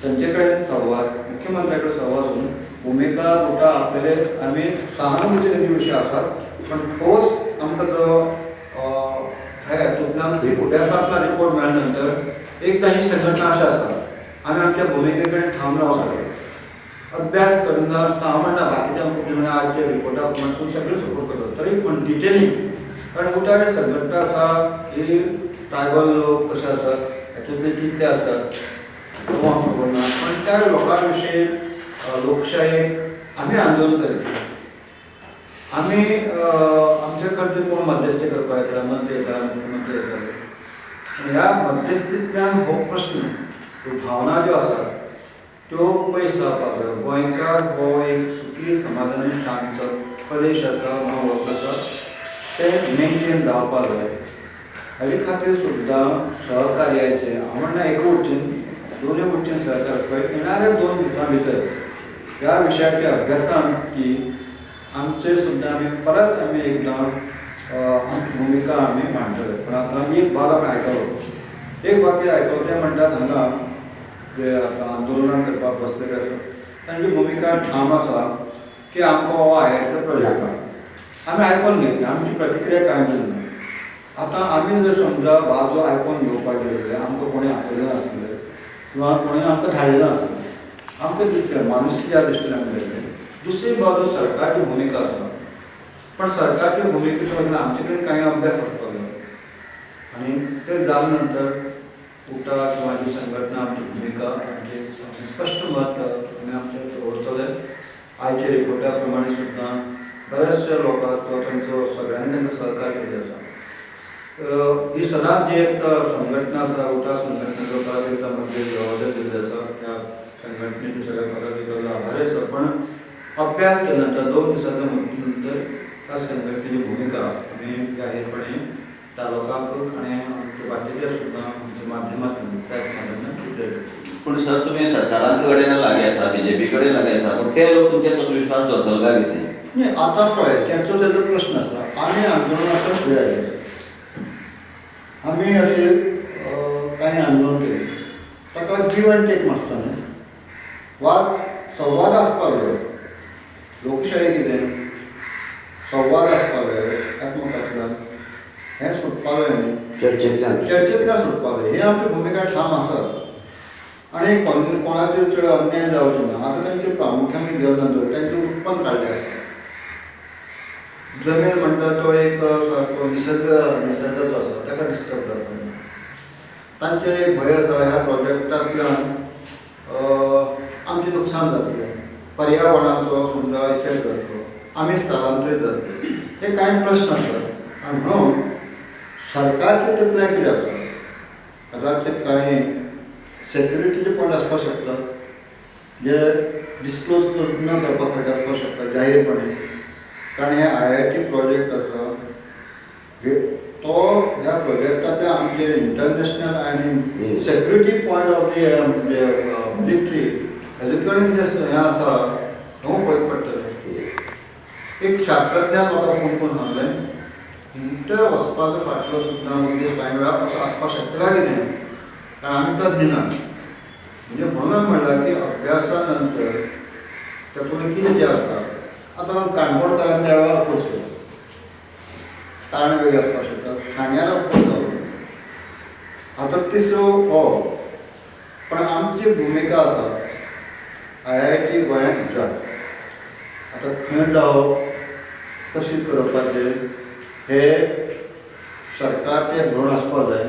तांचे कडेन संवाद मुख्यमंत्र्या कडेन संवाद करून भुमिका उठा आपले आमी सहानुभुती विशय आसात पण ठोस आमकां जो हे हातूंतल्यान अभ्यासांतला रिपोर्ट मेळ्ळे नंतर एकदां ही संघटना अशें आसा आमी आमच्या भुमिके कडेन ठाम रावंक जाय. अभ्यास करना हांव म्हणना बाकीच्या आजच्या रिपोर्टा प्रमाणे सगळे सपोर्ट करता तरी पूण डिटेलींग कारण उठा ही संघटना आसा ही ट्रायबल लोक कशे आसात हातूंतले कितले आसात तो आमकां खबर ना पण त्या लोकां विशीं लोकशायेक आमी आंदोलन करता. आमी आमचे कडचे कोण मध्यस्थी करपाक येता मंत्री येता मुख्यमंत्री येता ह्या मध्यस्थींतल्यान हो प्रश्न ह्यो भावना ज्यो आसात त्यो पयस जावपाक जाय. गोंयकार हो एक सुखी समाधानी शांत प्रदेश आसा वळख आसा तें मेनटेन जावपाक जाय. हाचे खातीर सुद्दां सहकार्याचें हांव म्हणना एका वटेन दोनूय वटेन सहकार्य आसपाक येणाऱ्या 2 दिसां भितर ह्या विशयाच्या अभ्यासान की आमचे सुद्दां आमी परत आमी एकदां आमची भुमिका आमी मांडटले. पूण आतां आमी एक भाग आमी आयकलो एक वाक्य आयकलो तें म्हणटात हांगा जे आतां आंदोलनां करपाक बसलेले आसा तांची भुमिका ठाम आसा की आमकां हो IITचो प्रोजेक्ट आसा. आमी आयकून घेतलें आमची प्रतिक्रिया कांय दिली ना आतां आमी जर समजा वाजो आयकोन घेवपाक गेले आमकां कोणी आपयलें नासलें किंवा कोणी आमकां धाडलें नासलें आमकां दिसलें मानसीक ज्या दृश्टीन आमी गेले दुसरी बाजू सरकारची भुमिका आसा पण सरकारची भुमिकेच्या बद्दल आमचे कडेन कांय अभ्यास आसपाक जाय आनी ते जाले नंतर उठा किंवा जी संघटना आमची भूमिका आमचे स्पष्ट मत आमी आमचे दवरतले आयच्या रिपोर्टा प्रमाणे सुद्दां बऱ्याचशा लोकांचो तांचो सगळ्यांनी तांकां सहकार्य केलें आसा ही सदांच जी एक संघटना आसा उठा संघटनेचो एकदा म्हणजे जबाबदारी दिल्ली आसा त्या संघटनेचे सगळ्या पदाधिकाऱ्यांक आभारी आसा पण अभ्यास केल्या नंतर 2 दिसांच्या नंतर त्या संघटनेची भूमिका आमी जाहीरपणे त्या लोकांक आनी आमच्या बाकीच्या सुद्दां आमच्या माध्यमांतून त्या संघटनेक पण सर तुम्ही सरकारांक कडेन लागीं आसा बीजेपी कडेन लागीं आसा पण ते लोक तुमचेर तसो विश्वास दवरतले काय कितें नाही आतां पळय तेंचो तेजो प्रश्न आसा आमी आंदोलनाचो फुडें आयले आमी अशे कांय आंदोलन केलें ताका गिव एंड टेक मारता न्ही वाद संवाद आसपाक जाय लोकशाही कितें संवाद आसपाक जाय एकामेकांतल्यान हें सुटपाक जाय न्ही चर्चेंतल्यान सुटपाक जाय ही आमची भुमिका ठाम आसा आनी कोणाचेर चड अन्याय जावचो ना आतां तेंचे प्रामुख्यान घेवन नंतर तेंचें उत्पन्न काडलें आसता जमीन म्हणटा तो एक सारको निसर्गाचो आसा ताका डिस्टर्ब जावपाक ना तांचे एक भंय आसा ह्या प्रोजेक्टांतल्यान आमचें नुकसान जातलें पर्यावरणाचो समजा इफेक्ट जातलो आमी स्थलांतरीत जातले हे कांय प्रश्न आसात आनी म्हणून सरकारचें तत्व कितें आसा कदाचित कांय सेक्युरिटीचे पॉयंट आसपाक शकता जे डिस्क्लोज न करपा सारके आसपाक शकता जाहीरपणे कारण हे IIT प्रोजेक्ट आसा तो ह्या प्रोजेक्टाचे आमचे इंटरनॅशनल आनी सेक्युरिटी पॉयंट ऑफ दी म्हणजे मिलिटरी हेजे कडेन कितें हें आसा हांव पळोवंक पडटलें एक शास्त्रज्ञान म्हाका फोन करून सांगलें थंय वचपाचो फाटलो सुद्दां उद्देश कांय वेळा असो आसपाक शकता काय कितें कारण आमी तो दिना म्हणजे म्हणून म्हणलां की अभ्यासा नंतर तातूंत कितें जें आसा आतां काणकोणकारांनी ह्या वेळार अपोज केलो कारण वेगळी आसपाक शकता सांग्यार अपोज जालो आतां तिसरो हो पण आमची भुमिका आसा IIT गोंयांत जाय आतां खंय जावप कशें करपाचें हे सरकारचें धोरण आसपाक जाय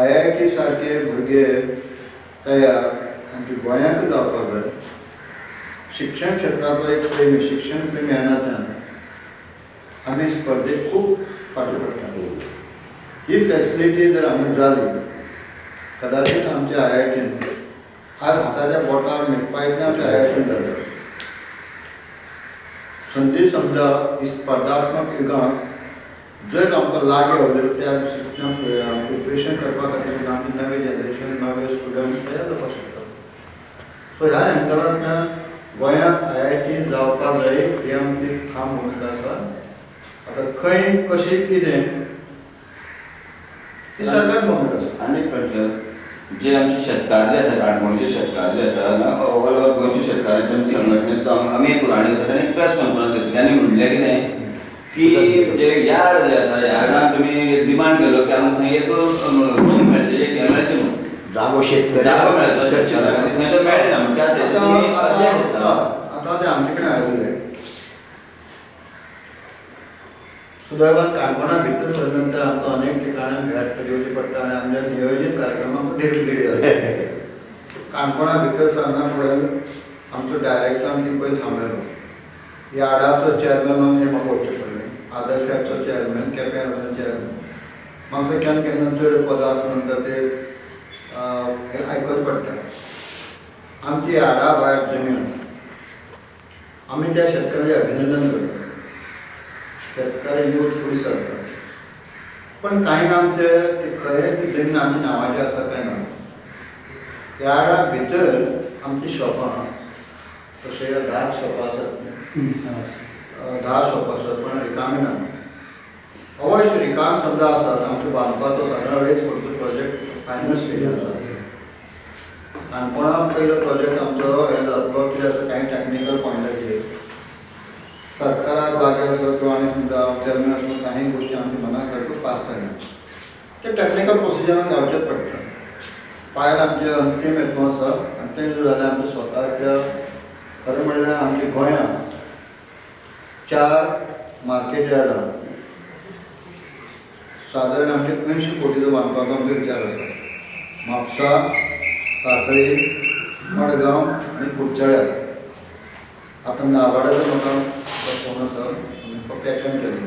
IIT सारके भुरगे तयार आमच्या गोंयांत जावपाक जाय शिक्षण क्षेत्राचो एक प्रेमी शिक्षण प्रेमी ह्या नात्यान आमी स्पर्धेक खूब फाटीं पडटा ही फॅसिलिटी जर आमी जाली कदाचित आमच्या IITन आज हाताच्या बोटार मेळपा इतलें आमच्या IITन जाता संदी समजा ही स्पर्धात्मक युगांत जर आमकां लागे वगैरे त्या शिक्षण प्रिपरेशन करपा खातीर आमचे नवे जनरेशन नवे स्टुडंट्स तयार जावपाक शकता सो ह्या एंगलांतल्यान गोंयांत IIT जावपाक जाय ही आमची ठाम भुमिका आसा आतां खंय कशी कितें ही सरकार भुमिका आसा आनी फाटल्यान जे आमचे शेतकार जे आसा काणकोणचे शेतकार जे आसा ऑल ओव्हर गोंयचे शेतकारांचे संघटनेचो आमी एक पुराणी एक प्रेस कॉन्फरन्स घेतली आनी म्हणलें कितें की जे यार्ड जे आसा यार्डाक तुमी एक डिमांड केलो की आमकां खंय एक रूम मेळचे एक हें मेळचें म्हणून जागो शेतकरी जागो मेळचो शेतकाराक खंय तो मेळना म्हणटा आतां ते आमचे कडेन आयिल्ले सुदैवान काणकोणा भितर सर नंतर आमकां अनेक ठिकाणां भेट दिवची पडटा आनी आमच्या नियोजीत कार्यक्रमाक डेली जाता काणकोणा भितर सरना फुडें आमचो डायरेक्टर आमची पयलीं थांबलेलो यार्डाचो चॅरमॅन म्हणून म्हाका वचचें पडलें आदर्शाचो चॅरमॅन केप्याचो चॅरमॅन म्हाका केन्ना केन्ना चड पदां आसता नंतर ते आयकच पडटा आमची यार्डा भायर जमीन आसा आमी त्या शेतकाराचें अभिनंदन करता शेतकार यूथ फुडें सरता पण कांय आमचे ते खरें ती जमीन आमच्या नांवाची आसा काय ना यार्डा भितर आमची शॉपां तशें 10 शॉपां आसात 10 शॉप आसात पण रिकामी ना अवश्य रिकाम समजा आसात आमचो बांदपाचो सादारण वेळेस करचो प्रोजेक्ट फायनल स्टेज आसा काणकोणा पयलो प्रोजेक्ट आमचो हे जातलो कितें आसा कांय टॅक्निकल पॉयंटाचेर सरकाराक जागे असो किंवा आनी समजा चेअरमॅन असो काही गोष्टी आमच्या मनासारख्यो पास जाल्या ते टेक्निकल प्रोसिजरान जावचेच पडटा. फायल आमचे अंतीम हेतू आसा आनी तें जर जाल्यार आमच्या स्वताच्या खरें म्हणल्यार आमच्या गोंयांत 4 मार्केट यार्डां सादारण आमचे 80 कोटीचो बांदपाचो आमचो विचार आसा. म्हापसा, सांखळी, मडगांव आनी कुडचड्यार. आतां नावाड्याचो म्हाका फोन आसा आमी फक्त एटेंड केले.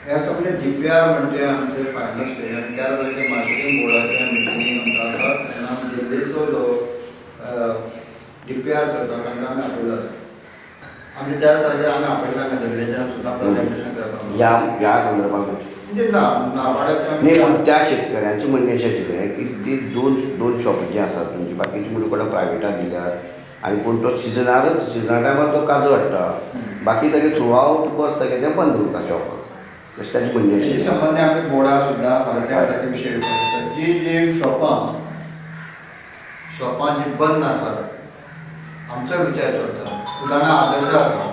हे सगळे DPR म्हणजे आमचे फायनल स्टेज आनी त्या वेळाचेर मार्केटिंग बोर्डाचे मिटिंग आमकां आसा तेन्ना आमी दिल्लीचो जो DPR करता तांकां आमी आपयलो आसा. आमी त्या तारखेर आमी आपयला दिल्लीच्यान सुद्दां प्रेजेंटेशन करता या संदर्भात म्हणजे नावाड्याचे नाही, पण त्या शेतकऱ्यांचे म्हणणे अशें आशिल्लें की ती दोन शॉप जे आसात म्हणजे बाकीची मुली कोणा प्रायवेटाक दिल्यात आनी पूण तो सिजना टायमार तो काजू हाडटा बाकी तागे थ्रू आवट बस तागे तें बंद उरता शॉपाक अशें ताची म्हणणे हेजे आशिल्ली. संबंदी आमी बोर्डा सुद्दां फाल्यां विशय करता. जी शॉपां जी बंद आसात आमचो विचार चलता. उदाहरणां आदर्श आसा,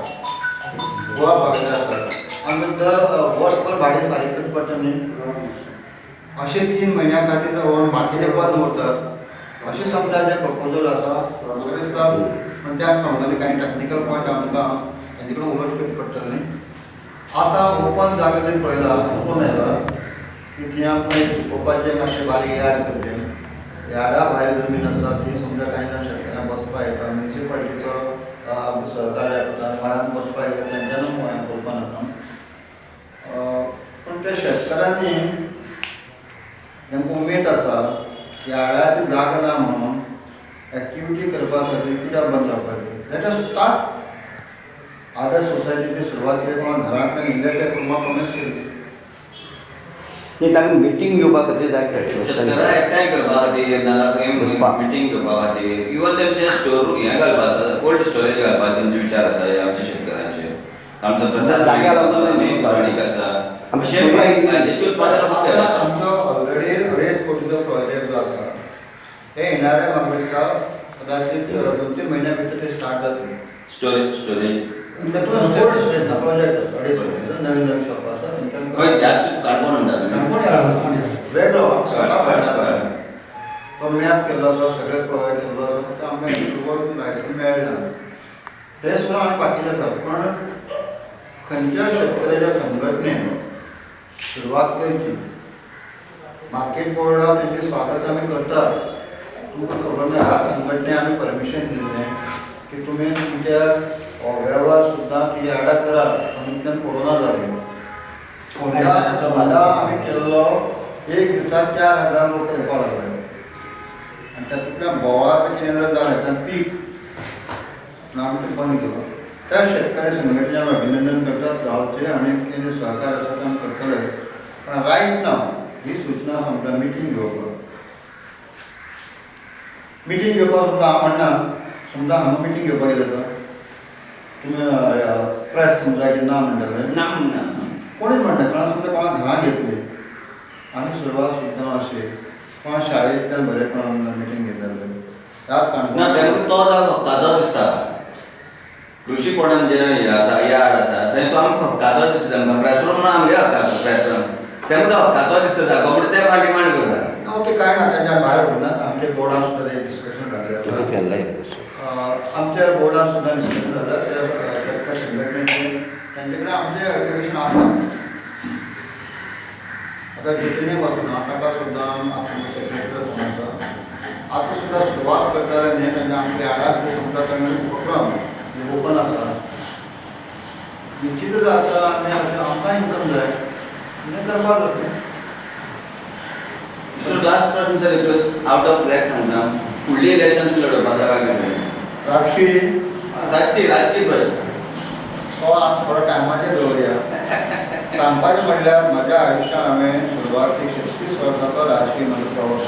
गोवा बागायत आसा आमी दर वर्सभर भाडें फारीक करचें पडटा न्ही. अशे 3 म्हयन्या खातीर बाकीचे बंद उरतात अशें समजा जे प्रपोजल आसा म्हाका दिसता पूण त्या संबंदी कांय टॅक्निकल पॉयंट आमकां तेंचे कडेन उलोवचें पडटलें न्ही. आतां ओपन जागे जर पळयला ओपन येयला की थंय आमकां एक सुकोवपाचें मातशें बारीक यार्ड करचें. यार्डा भायर जमीन आसा ती समजा कांय जाण शेतकाऱ्यांक बसपा येता म्युनिसिपालिटीचो सहकार्य करता मळ्यान बसपा येता तेंच्यानूय गोंयांत करपा नाका. पूण त्या शेतकाऱ्यांनी तांकां उमेद आसा यार्डाची जागा ना म्हणून एक्टिविटी करपा खातीर कित्याक बंद रावपाचें. Let us start. आदर्श सोसायटीची सुरवात केली किंवा घरांतल्यान इल्लेशे रुमा कमर्शियल न्ही तांकां मिटींग घेवपा खातीर जाय शेतकारां एकठांय करपा खातीर नाल्यार मिटींग घेवपा खातीर इवन तेंचे स्टोर हें घालपा आसा कोल्ड स्टोरेज घालपाचे तेंचे विचार आसा हे आमच्या शेतकारांचे. आमचो प्रसाद जाग्यार लागून आनी आसा आमचे तेचे उत्पादन आमचो ऑलरेडी 2.5 कोटीचो प्रोजेक्ट जो आसा हे येणारे म्हाका दिसता कदाचित 2-3 म्हयन्या भितर ते स्टार्ट जातले. स्टोरेज तातूंत कोल्ड स्टोरेज प्रोजेक्ट आसा 2.5 कोटीचो नवीन शॉप आसा खंय त्याच काडून म्हणटा वेगळो तो मॅप केल्लो आसा सगळें प्रोवायड केल्लो आसा फक्त आमकां युट्यूबार लायसन्स मेळ्ळें ना ते सुद्दां आनी बाकीचे आसा. पण खंयच्या शेतकऱ्याच्या संघटनेन सुरवात करची. मार्केट बोर्डाक तेजें स्वागत आमी करतात. तुमकां खबर ना ह्या संघटने आमी परमिशन दिल्लें की तुमी तुमच्या वेव्हार सुद्दां ती यार्डाक करात आनी इतल्यान कोरोना जालो. फोंडा आमी केल्लो एक दिसाक 4,000 लोक येवपा लागले आनी तातूंतल्या बोवाळांत कितें जालें तेन्ना पीक आमी तें बंद केलो. त्या शेतकरी संघटनेचें हांव अभिनंदन करता गांवचें आनी कितें सहकार आसा तें आमी करतले. पण रायट नाव ही सूचना समजा मिटींग घेवपाक सुद्दां हांव म्हणना. समजा हांगा मिटींग घेवपाक गेलो तुमी प्रेस समजा ना म्हणटले ना म्हणना कोणीच म्हणटा कोणा सुद्दां कोणा घरां घेतली आनी सुरवात सुद्दां अशी कोणा शाळेंतल्यान बरेपणान मिटींग घेतले त्याच ना कारणान तो जागो हक्काचो दिसता. कृषी कोणान जे हे आसा यार्ड आसा थंय तो आमकां हक्काचो दिसता. तांकां प्रेस रूम म्हणून आमगे हक्काचो प्रेस रूम तेंकां तो हक्काचो दिसता जागो म्हणटा ते माटी मांड करता. ओके कांय ना तेच्या भायर उरनात. आमच्या बोर्डान सुद्दां एक डिस्कशन जाल्लें आसा. आमच्या बोर्डान सुद्दां डिस्कशन जाता त्या शेतकार संघटनेचें तेंचे कडेन आमचें एप्लिकेशन आसा. आतां डिटेनीक वचना ताका सुद्दां आतां सेक्रेटरी फोन आसा. आतां सुद्दां सुरवात करताले न्ही तेन्ना आमच्या यार्डाक समजा तेन्ना उपक्रम ओपन आसा निश्चितच जाता आनी आमकां इन्कम जाय कितें करपाक जाता. सो लास्ट प्रश्न सर एकच आउट ऑफ ब्लॅक सांगता फुडली इलेक्शन तुमी लडोवपाक जागा घेतली राजकीय बस तो आतां थोडो टायमाचेर दवरया. सांगपाचें म्हणल्यार म्हज्या आयुश्यांत हांवें सुरवातीक 36 वर्सांचो राजकीय म्हजो प्रवास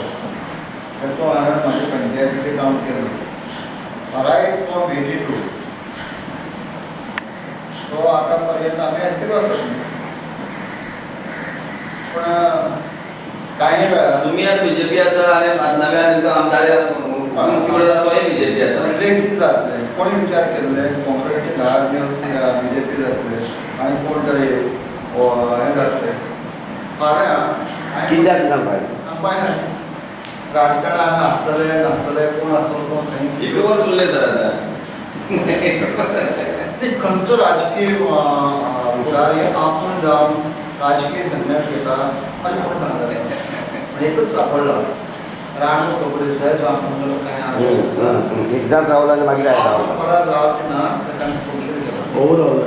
तातूंत हांवें म्हाज्या पंचायतीचें काम केलें रायट फ्रॉम 82. सो आतां पर्यंत आमी एक्टीव आसात. पूण कांय वेळार तुम्ही आज बीजेपी आसा आनी नव्या आमदार तोय बीजेपी आसा कितें जातलें कोणी विचार केल्ले काँग्रेस काँग्रेसचे 10 दिवस BJP जातले आनी कोण तरी हें जातले फाल्यां कित्याक ना बाय राजकारण आमी आसतले नासतले कोण आसतलो कोण खंय एक वर उरले तर आता ते खंयचो राजकीय फुडारी आपूण जावन राजकीय संन्यास घेता अशें कोण सांगतलें एकच सापडला राणो खबरेसाय जो आपूण काय एकदांच रावला आनी मागीर आयला परत रावचे ना ताका फुडसून गेलो ओवरऑल